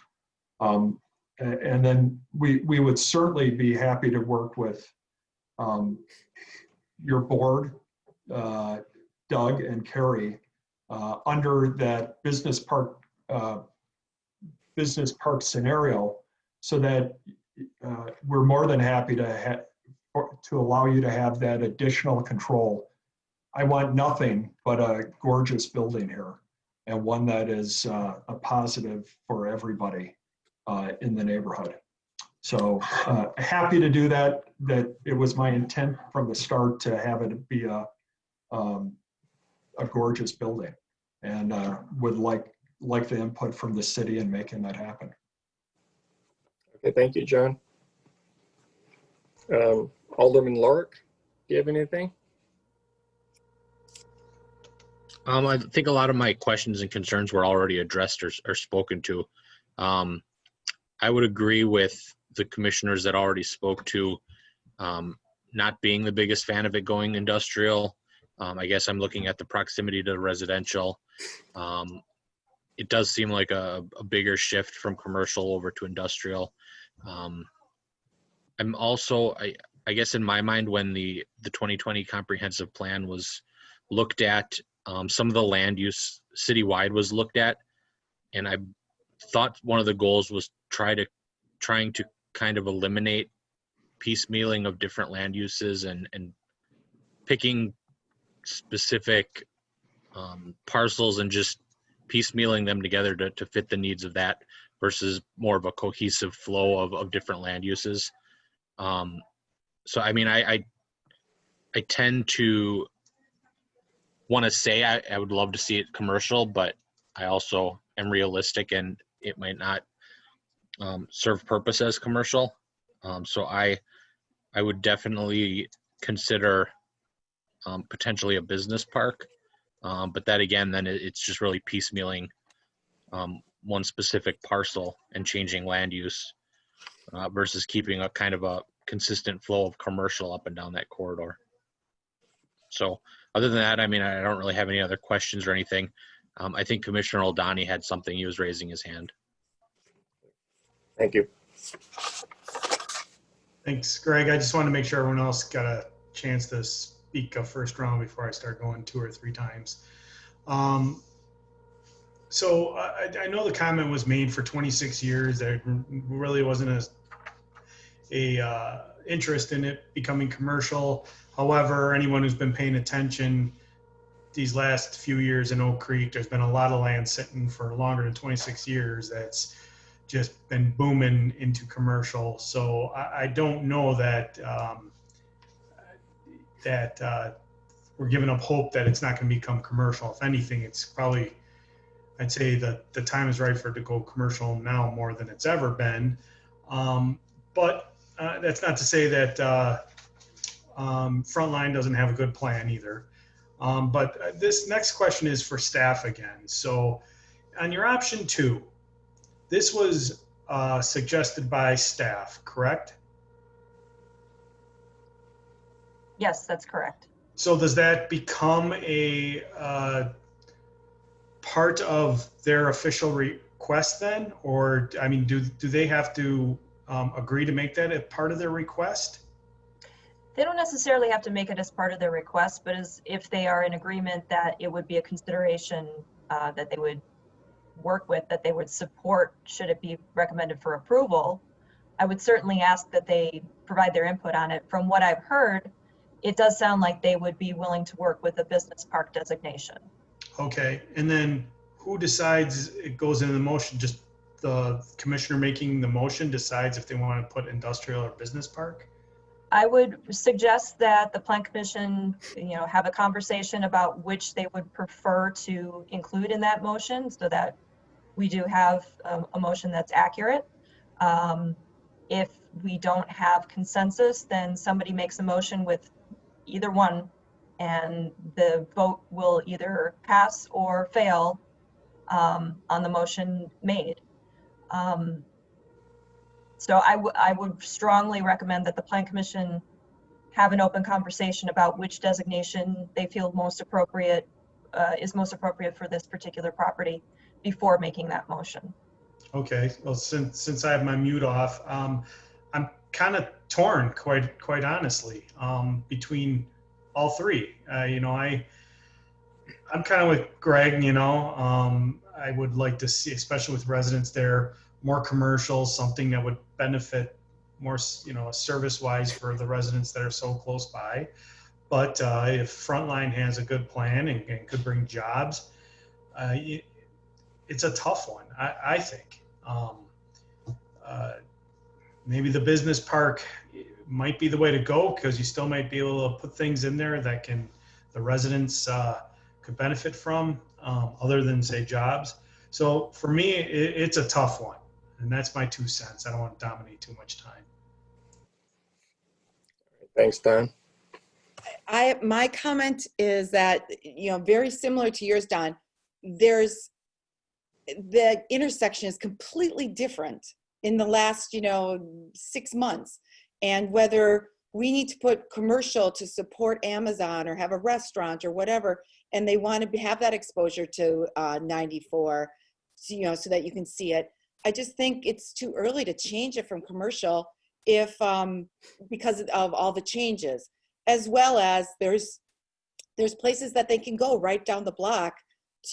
And then we would certainly be happy to work with your board, Doug and Carrie, under that business park scenario, so that we're more than happy to allow you to have that additional control. I want nothing but a gorgeous building here, and one that is a positive for everybody in the neighborhood. So happy to do that. That it was my intent from the start to have it be a gorgeous building, and would like the input from the city in making that happen. Okay, thank you, John. Alderman Lorik, do you have anything? I think a lot of my questions and concerns were already addressed or spoken to. I would agree with the commissioners that already spoke to not being the biggest fan of it going industrial. I guess I'm looking at the proximity to residential. It does seem like a bigger shift from commercial over to industrial. I'm also, I guess in my mind, when the 2020 comprehensive plan was looked at, some of the land use citywide was looked at, and I thought one of the goals was trying to kind of eliminate piecemealing of different land uses and picking specific parcels and just piecemealing them together to fit the needs of that versus more of a cohesive flow of different land uses. So I mean, I tend to want to say I would love to see it commercial, but I also am realistic, and it might not serve purpose as commercial. So I would definitely consider potentially a business park, but that again, then it's just really piecemealing one specific parcel and changing land use. versus keeping a kind of a consistent flow of commercial up and down that corridor. So other than that, I mean, I don't really have any other questions or anything. I think Commissioner Oldani had something. He was raising his hand. Thank you. Thanks, Greg. I just wanted to make sure everyone else got a chance to speak a first round before I start going 2 or 3 times. So I know the comment was made for 26 years. There really wasn't a interest in it becoming commercial. However, anyone who's been paying attention these last few years in Oak Creek, there's been a lot of land sitting for longer than 26 years that's just been booming into commercial. So I don't know that we're giving up hope that it's not going to become commercial. If anything, it's probably, I'd say that the time is right for it to go commercial now more than it's ever been. But that's not to say that Frontline doesn't have a good plan either. But this next question is for staff again. So on your option 2, this was suggested by staff, correct? Yes, that's correct. So does that become a part of their official request then? Or, I mean, do they have to agree to make that a part of their request? They don't necessarily have to make it as part of their request, but as if they are in agreement that it would be a consideration that they would work with, that they would support should it be recommended for approval, I would certainly ask that they provide their input on it. From what I've heard, it does sound like they would be willing to work with a business park designation. Okay, and then who decides it goes into the motion? Just the commissioner making the motion decides if they want to put industrial or business park? I would suggest that the Plan Commission, have a conversation about which they would prefer to include in that motion so that we do have a motion that's accurate. If we don't have consensus, then somebody makes a motion with either one and the vote will either pass or fail on the motion made. So I would strongly recommend that the Plan Commission have an open conversation about which designation they feel most appropriate, is most appropriate for this particular property before making that motion. Okay, well, since I have my mute off, I'm kind of torn, quite honestly, between all 3. I'm kind of with Greg. I would like to see, especially with residents there, more commercial, something that would benefit more, service-wise for the residents that are so close by. But if Frontline has a good plan and could bring jobs, it's a tough one, I think. Maybe the business park might be the way to go because you still might be able to put things in there that the residents could benefit from, other than say jobs. So for me, it's a tough one, and that's my 2 cents. I don't want to dominate too much time. Thanks, Don. My comment is that, very similar to yours, Don, the intersection is completely different in the last, 6 months. And whether we need to put commercial to support Amazon or have a restaurant or whatever, and they want to have that exposure to 94, so that you can see it. I just think it's too early to change it from commercial because of all the changes, as well as there's places that they can go right down the block,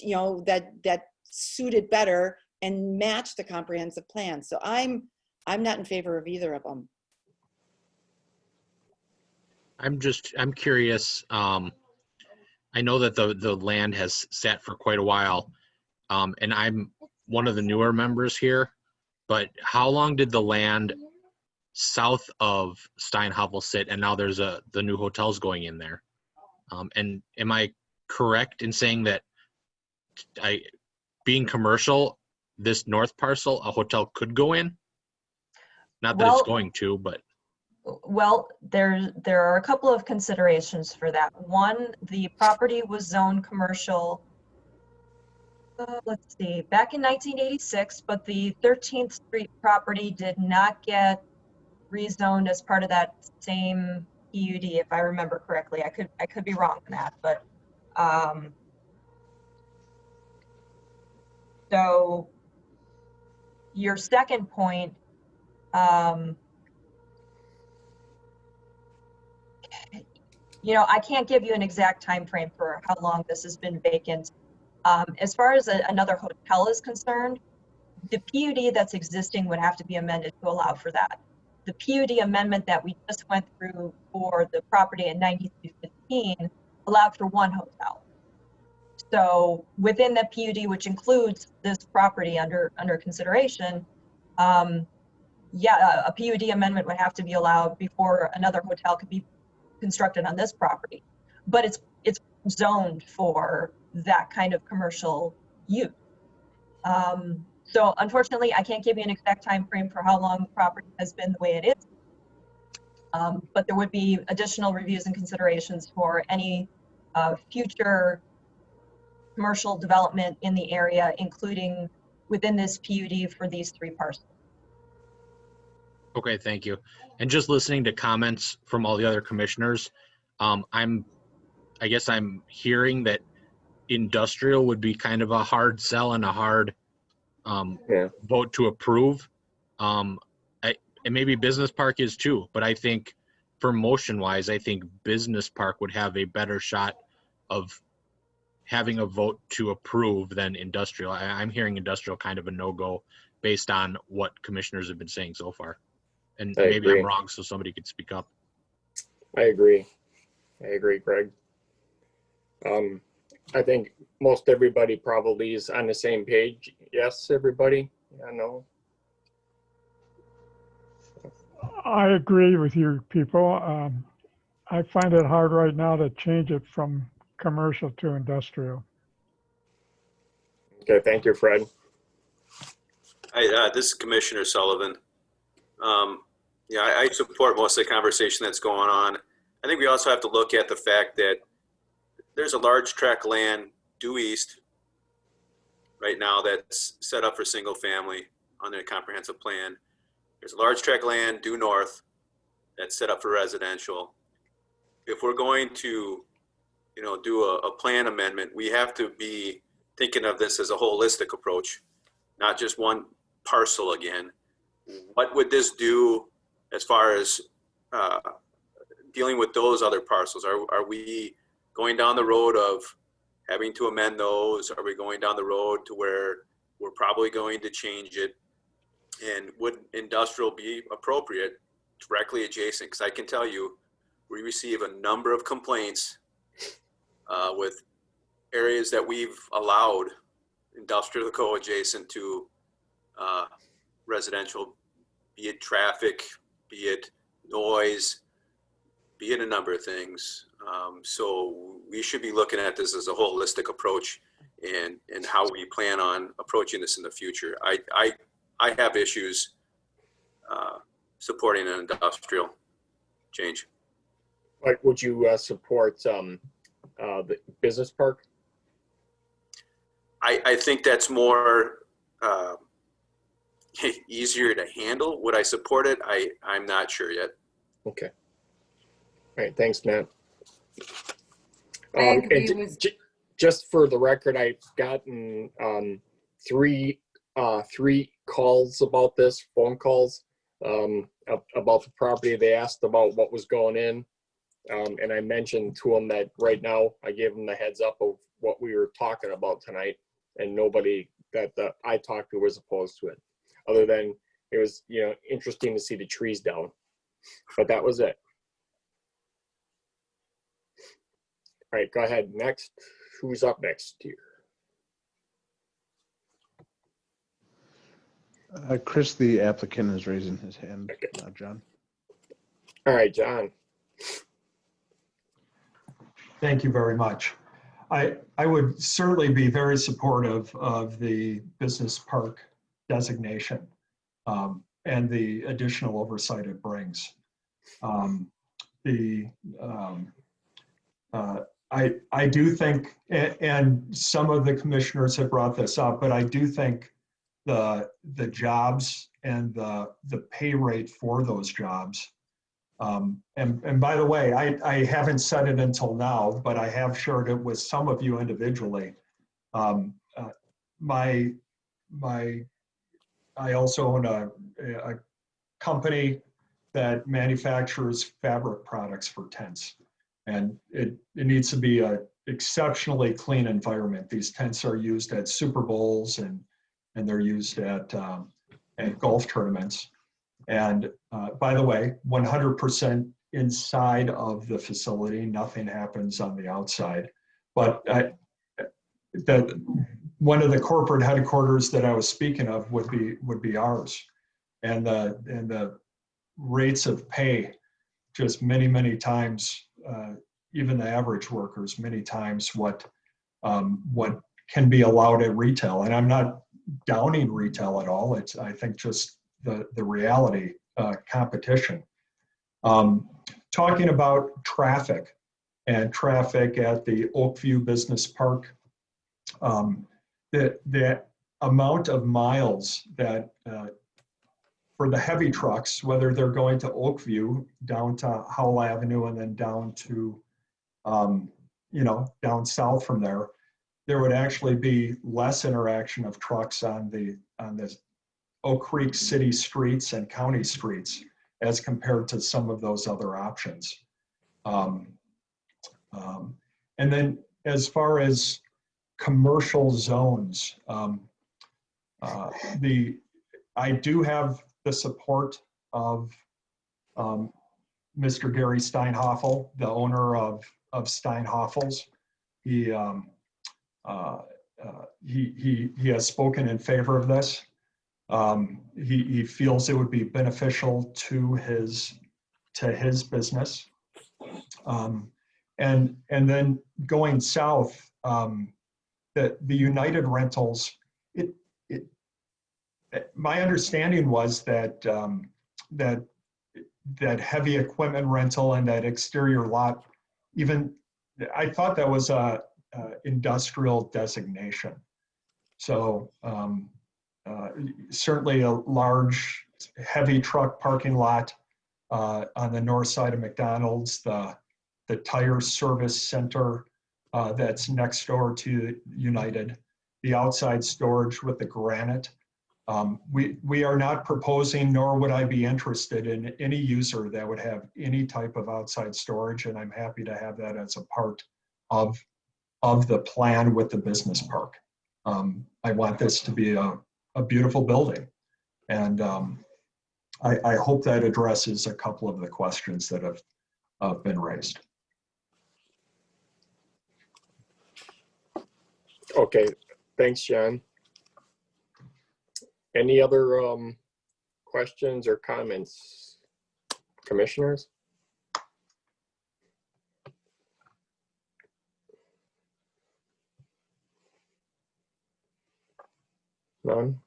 that suited better and match the comprehensive plan. So I'm not in favor of either of them. I'm curious. I know that the land has sat for quite a while, and I'm one of the newer members here, but how long did the land south of Steinhovel sit, and now there's the new hotels going in there? And am I correct in saying that being commercial, this north parcel, a hotel could go in? Not that it's going to, but. Well, there are a couple of considerations for that. One, the property was zoned commercial let's see, back in 1986, but the 13th Street property did not get rezoned as part of that same PUD, if I remember correctly. I could be wrong on that, but so your second point, I can't give you an exact time frame for how long this has been vacant. As far as another hotel is concerned, the PUD that's existing would have to be amended to allow for that. The PUD amendment that we just went through for the property at 9315 allowed for one hotel. So within the PUD, which includes this property under consideration, yeah, a PUD amendment would have to be allowed before another hotel could be constructed on this property. But it's zoned for that kind of commercial use. So unfortunately, I can't give you an exact time frame for how long the property has been the way it is. But there would be additional reviews and considerations for any future commercial development in the area, including within this PUD for these 3 parcels. Okay, thank you. And just listening to comments from all the other commissioners, I guess I'm hearing that industrial would be kind of a hard sell and a hard vote to approve. And maybe business park is too, but I think for motion wise, I think business park would have a better shot of having a vote to approve than industrial. I'm hearing industrial kind of a no-go based on what commissioners have been saying so far. And maybe agree. I'm wrong, so somebody could speak up. I agree, Greg. I think most everybody probably is on the same page. Yes, everybody? Yeah, no? I agree with you people. I find it hard right now to change it from commercial to industrial. Okay, thank you, Fred. This is Commissioner Sullivan. Yeah, I support most of the conversation that's going on. I think we also have to look at the fact that there's a large tract of land due east right now that's set up for single family on their comprehensive plan. There's a large tract of land due north that's set up for residential. If we're going to, do a plan amendment, we have to be thinking of this as a holistic approach, not just one parcel again. What would this do as far as dealing with those other parcels? Are we going down the road of having to amend those? Are we going down the road to where we're probably going to change it? And would industrial be appropriate directly adjacent? Because I can tell you, we receive a number of complaints with areas that we've allowed industrial to go adjacent to residential, be it traffic, be it noise, be it a number of things. So we should be looking at this as a holistic approach and how we plan on approaching this in the future. I have issues supporting an industrial change. Like, would you support the business park? I think that's more easier to handle. Would I support it? I'm not sure yet. Okay. All right, thanks, Matt. I agree and with- just for the record, I've gotten three calls about this, phone calls about the property. They asked about what was going in, and I mentioned to them that right now I gave them the heads up of what we were talking about tonight, and nobody that I talked to was opposed to it, other than it was interesting to see the trees down, but that was it. All right, go ahead. Next, who's up next here? Chris, the applicant, is raising his hand. Okay. John. All right, John. Thank you very much. I would certainly be very supportive of the business park designation and the additional oversight it brings. I do think, and some of the commissioners have brought this up, but I do think the jobs and the pay rate for those jobs. And by the way, I haven't said it until now, but I have shared it with some of you individually. I also own a company that manufactures fabric products for tents. And it needs to be an exceptionally clean environment. These tents are used at Super Bowls and they're used at golf tournaments. And by the way, 100% inside of the facility, nothing happens on the outside. But one of the corporate headquarters that I was speaking of would be ours, and the rates of pay just many times, even the average workers, many times what can be allowed at retail. And I'm not downing retail at all. It's, I think, just the reality, competition. Talking about traffic and traffic at the Oakview Business Park, the amount of miles that for the heavy trucks, whether they're going to Oakview, down to Howell Avenue, and then down to, down south from there, there would actually be less interaction of trucks on the Oak Creek city streets and county streets as compared to some of those other options. And then as far as commercial zones, I do have the support of Mr. Gary Steinhoffel, the owner of Steinhoffels. He has spoken in favor of this. He feels it would be beneficial to his business. And then going south, the United Rentals, my understanding was that that heavy equipment rental and that exterior lot, I thought that was a industrial designation. So certainly a large heavy truck parking lot on the north side of McDonald's, the tire service center that's next door to United, the outside storage with the granite. We are not proposing, nor would I be interested in any user that would have any type of outside storage, and I'm happy to have that as a part of the plan with the business park. I want this to be a beautiful building, and I hope that addresses a couple of the questions that have been raised. Okay, thanks, John. Any other questions or comments, commissioners? None?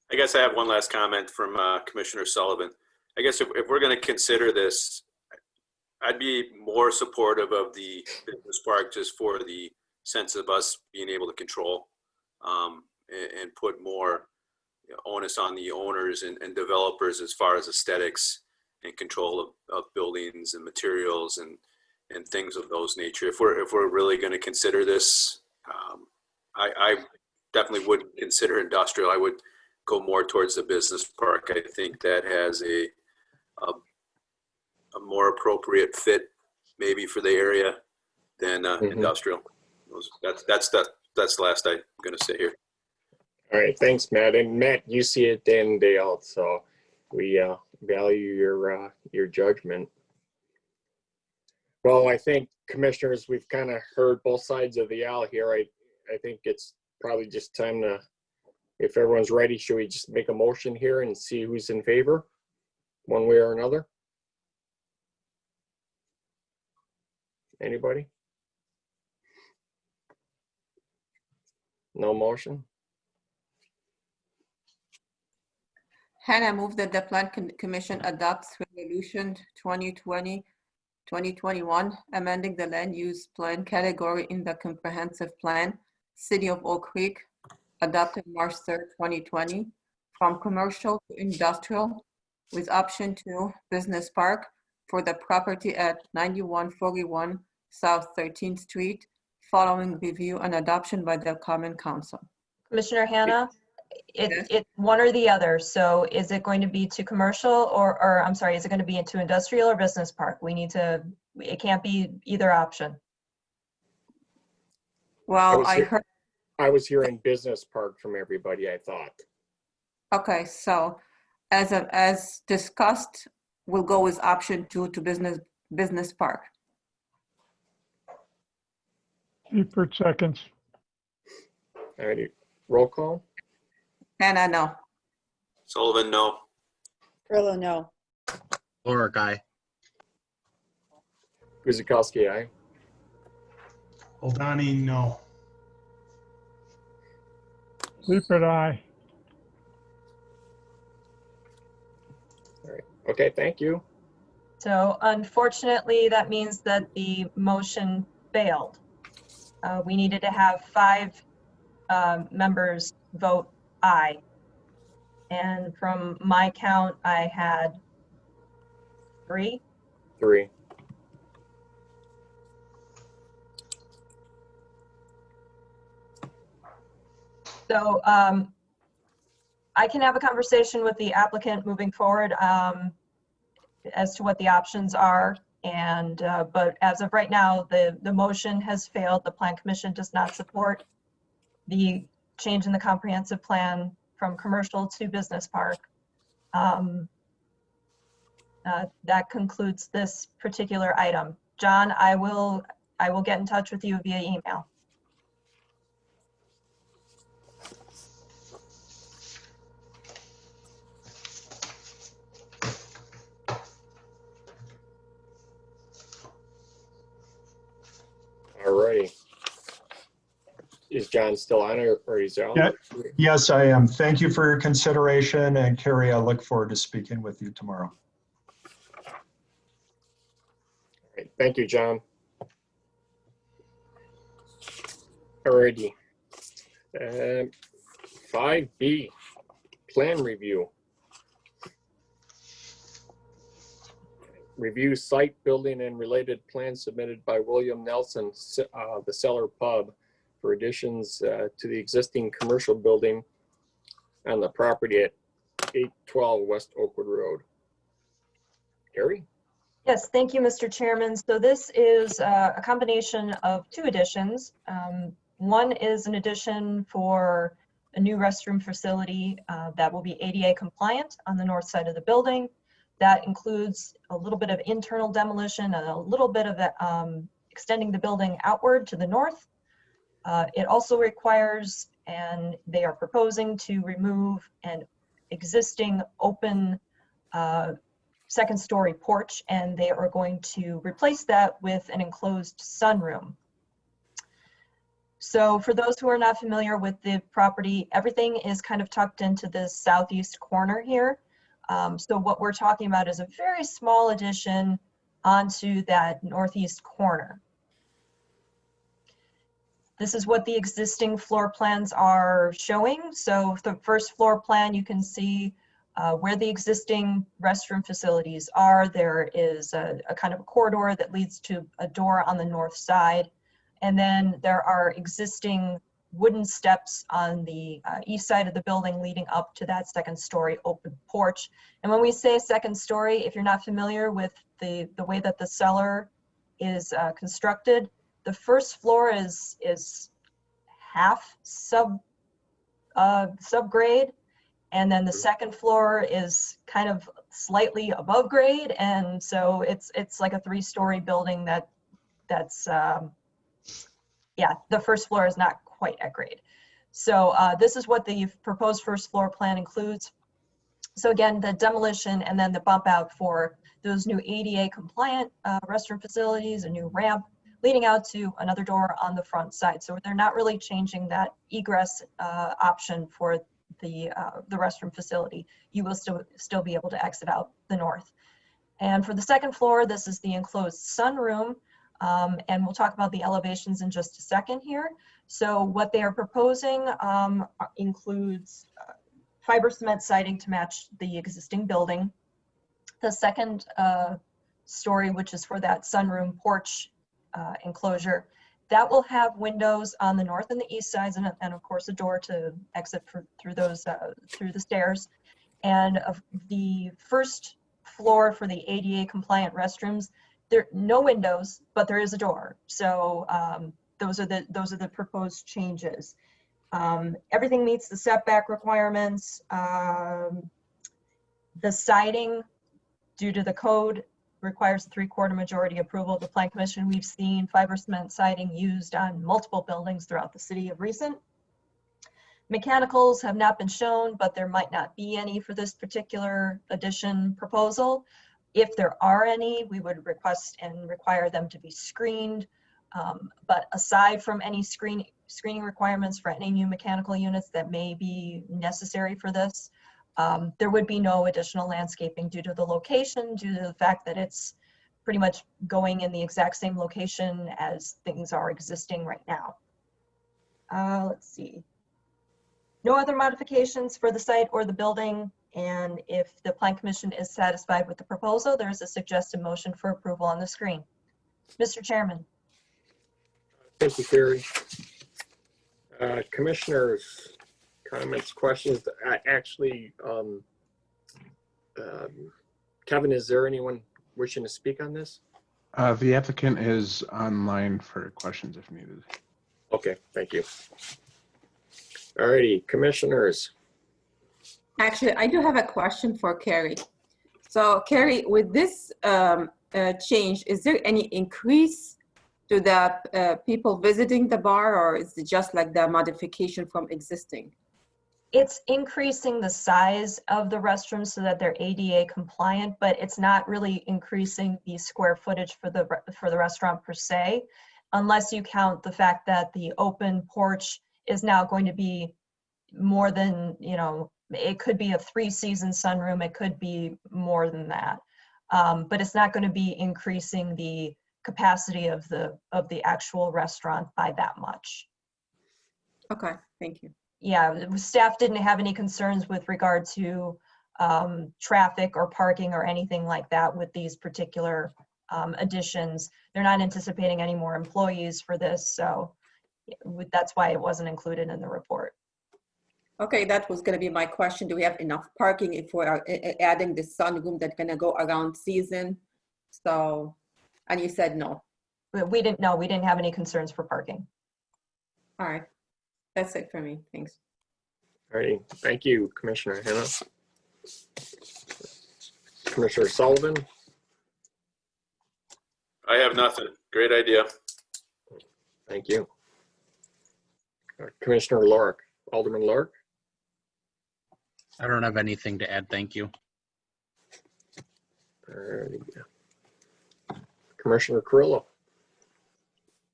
I guess I have one last comment from Commissioner Sullivan. I guess if we're going to consider this, I'd be more supportive of the business park just for the sense of us being able to control and put more onus on the owners and developers as far as aesthetics and control of buildings and materials and things of those nature. If we're really going to consider this, I definitely wouldn't consider industrial. I would go more towards the business park. I think that has a more appropriate fit maybe for the area than industrial. That's the last I'm going to say here. All right, thanks, Matt. And Matt, you see it day in, day out, so we value your judgment. Well, I think, commissioners, we've kind of heard both sides of the aisle here. I think it's probably just time to, if everyone's ready, should we just make a motion here and see who's in favor, one way or another? Anybody? No motion? Hannah moved that the Plan Commission adopts Resolution 2020-2021, amending the land use plan category in the comprehensive plan, City of Oak Creek, adopted March 3rd, 2020, from commercial to industrial, with option 2, business park, for the property at 9141 South 13th Street, following review and adoption by the Common Council. Commissioner Hannah, Yes. it's one or the other. So is it going to be to commercial or I'm sorry, is it going to be into industrial or business park? We need to, it can't be either option. Well, I heard, I was hearing business park from everybody, I thought. okay, so as discussed, we'll go with option 2 to business park. Seifert seconds. All righty, roll call. Hannah, no. Sullivan, no. Grillo, no. Laura, aye. Guzikowski, aye. Oldani, no. Seifert, aye. All right, okay, thank you. So unfortunately, that means that the motion failed. We needed to have 5 members vote aye. And from my count, I had 3. 3. So I can have a conversation with the applicant moving forward as to what the options are. And but as of right now, the motion has failed. The Plan Commission does not support the change in the comprehensive plan from commercial to business park. That concludes this particular item. John, I will get in touch with you via email. All righty. Is John still on or is he out? Yeah. Yes, I am. Thank you for your consideration, and Carrie, I look forward to speaking with you tomorrow. All right, thank you, John. All righty. 5B, plan review. Review site, building, and related plans submitted by William Nelson, the Cellar Pub, for additions to the existing commercial building on the property at 812 West Oakwood Road. Carrie? Yes, thank you, Mr. Chairman. So this is a combination of 2 additions. One is an addition for a new restroom facility that will be ADA compliant on the north side of the building. That includes a little bit of internal demolition and a little bit of extending the building outward to the north. It also requires, and they are proposing to remove an existing open second-story porch, and they are going to replace that with an enclosed sunroom. So for those who are not familiar with the property, everything is kind of tucked into this southeast corner here. So what we're talking about is a very small addition onto that northeast corner. This is what the existing floor plans are showing. So the first floor plan, you can see where the existing restroom facilities are. There is a kind of a corridor that leads to a door on the north side. And then there are existing wooden steps on the east side of the building leading up to that second-story open porch. And when we say second story, if you're not familiar with the way that the cellar is constructed, the first floor is half subgrade, and then the second floor is kind of slightly above grade, and so it's like a 3-story building that's yeah, the first floor is not quite at grade. So this is what the proposed first floor plan includes. So again, the demolition and then the bump out for those new ADA compliant restroom facilities, a new ramp leading out to another door on the front side. So they're not really changing that egress option for the restroom facility. You will still be able to exit out the north. And for the second floor, this is the enclosed sunroom. And we'll talk about the elevations in just a second here. So what they are proposing includes fiber cement siding to match the existing building. The second story, which is for that sunroom porch enclosure, that will have windows on the north and the east sides, and of course a door to exit through the stairs. And of the first floor for the ADA compliant restrooms, there are no windows, but there is a door. So those are the proposed changes. Everything meets the setback requirements. The siding, due to the code, requires a 3/4 majority approval of the Plan Commission. We've seen fiber cement siding used on multiple buildings throughout the city of recent. Mechanicals have not been shown, but there might not be any for this particular addition proposal. If there are any, we would request and require them to be screened. But aside from any screening requirements for any new mechanical units that may be necessary for this, there would be no additional landscaping due to the location, due to the fact that it's pretty much going in the exact same location as things are existing right now. Let's see. No other modifications for the site or the building. And if the Plan Commission is satisfied with the proposal, there is a suggested motion for approval on the screen. Mr. Chairman. Thank you, Carrie. Commissioners, comments, questions? Actually, Kevin, is there anyone wishing to speak on this? The applicant is online for questions if needed. Okay, thank you. All righty, commissioners. Actually, I do have a question for Carrie. So Carrie, with this change, is there any increase to the people visiting the bar, or is it just like the modification from existing? It's increasing the size of the restrooms so that they're ADA compliant, but it's not really increasing the square footage for the restaurant per se, unless you count the fact that the open porch is now going to be more than, it could be a 3-season sunroom, it could be more than that. But it's not going to be increasing the capacity of the actual restaurant by that much. Okay, thank you. Yeah, staff didn't have any concerns with regard to traffic or parking or anything like that with these particular additions. They're not anticipating any more employees for this, so that's why it wasn't included in the report. Okay, that was gonna be my question. Do we have enough parking if we are adding the sunroom that's gonna go around season? So, and you said no. We didn't have any concerns for parking. All right, that's it for me, thanks. All righty, thank you, Commissioner Hanna. Commissioner Sullivan? I have nothing. Great idea. Thank you. Commissioner Lork, Alderman Lork? I don't have anything to add. Thank you. Alrighty. Commissioner Carrillo?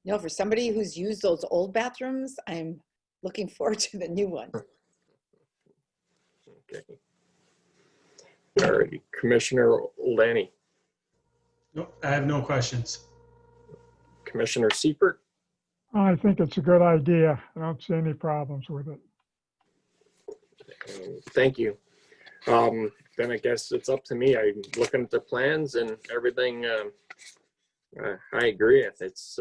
No, for somebody who's used those old bathrooms, I'm looking forward to the new one. Okay. Alrighty, Commissioner Lanny? Nope, I have no questions. Commissioner Seifert? I think it's a good idea. I don't see any problems with it. Thank you. Then I guess it's up to me. I'm looking at the plans and everything. I agree. It's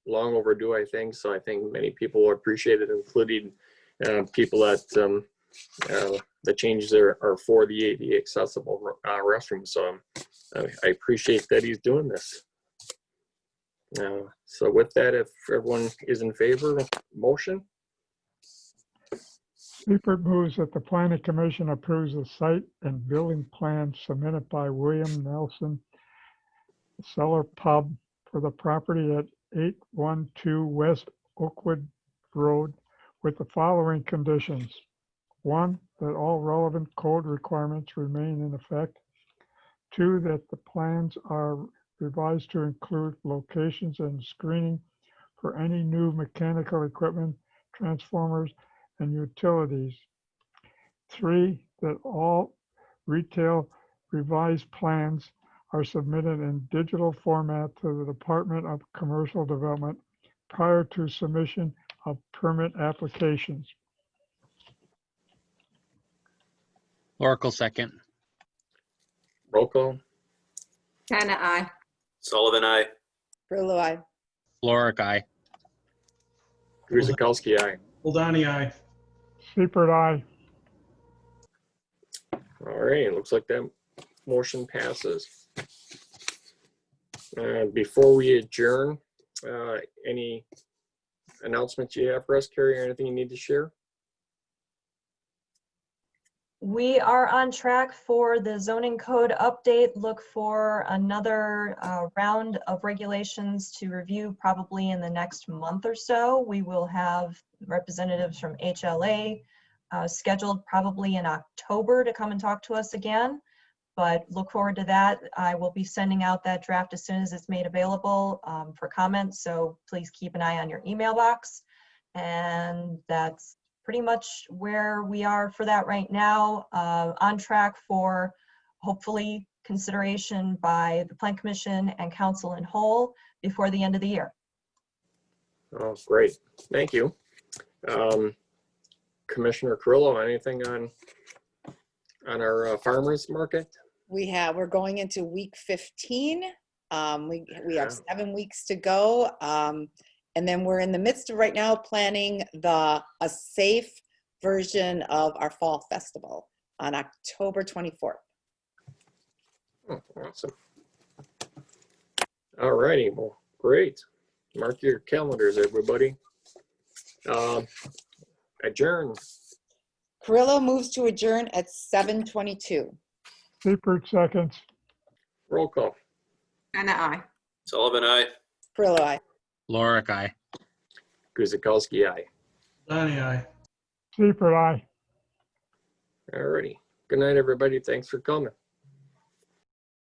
long overdue, I think. So I think many people will appreciate it, including people that the changes are for the ADA accessible restrooms. So I appreciate that he's doing this. So with that, if everyone is in favor, motion. Seifert moves that the Planning Commission approves the site and building plan submitted by William Nelson, Cellar Pub, for the property at 812 West Oakwood Road with the following conditions. 1, that all relevant code requirements remain in effect. 2, that the plans are revised to include locations and screening for any new mechanical equipment, transformers, and utilities. 3, that all retail revised plans are submitted in digital format to the Department of Commercial Development prior to submission of permit applications. Oracle second. Roll call. Hannah, I. Sullivan, I. Perlo, I. Lorik, aye. Guzekowski, aye. Hold aye. Seifert, aye. All right, looks like that motion passes. Before we adjourn, any announcements you have for us, Carrie, or anything you need to share? We are on track for the zoning code update. Look for another round of regulations to review probably in the next month or so. We will have representatives from HLA scheduled probably in October to come and talk to us again. But look forward to that. I will be sending out that draft as soon as it's made available for comments. So please keep an eye on your email box. And that's pretty much where we are for that right now. On track for hopefully consideration by the Plan Commission and Council in whole before the end of the year. Oh, great. Thank you. Commissioner Carrillo, anything on our farmers market? We're going into week 15. We have Wow. 7 weeks to go. And then we're in the midst of right now planning a safe version of our fall festival on October 24th. Oh, awesome. All righty, well, great. Mark your calendars, everybody. Adjourn. Carrillo moves to adjourn at 7:22. Seifert seconds. Roll call. Hannah, I. Sullivan, I. Carrillo, aye. Lorik, aye. Guzekowski, aye. Aye. Seifert, aye. All righty. Good night, everybody. Thanks for coming.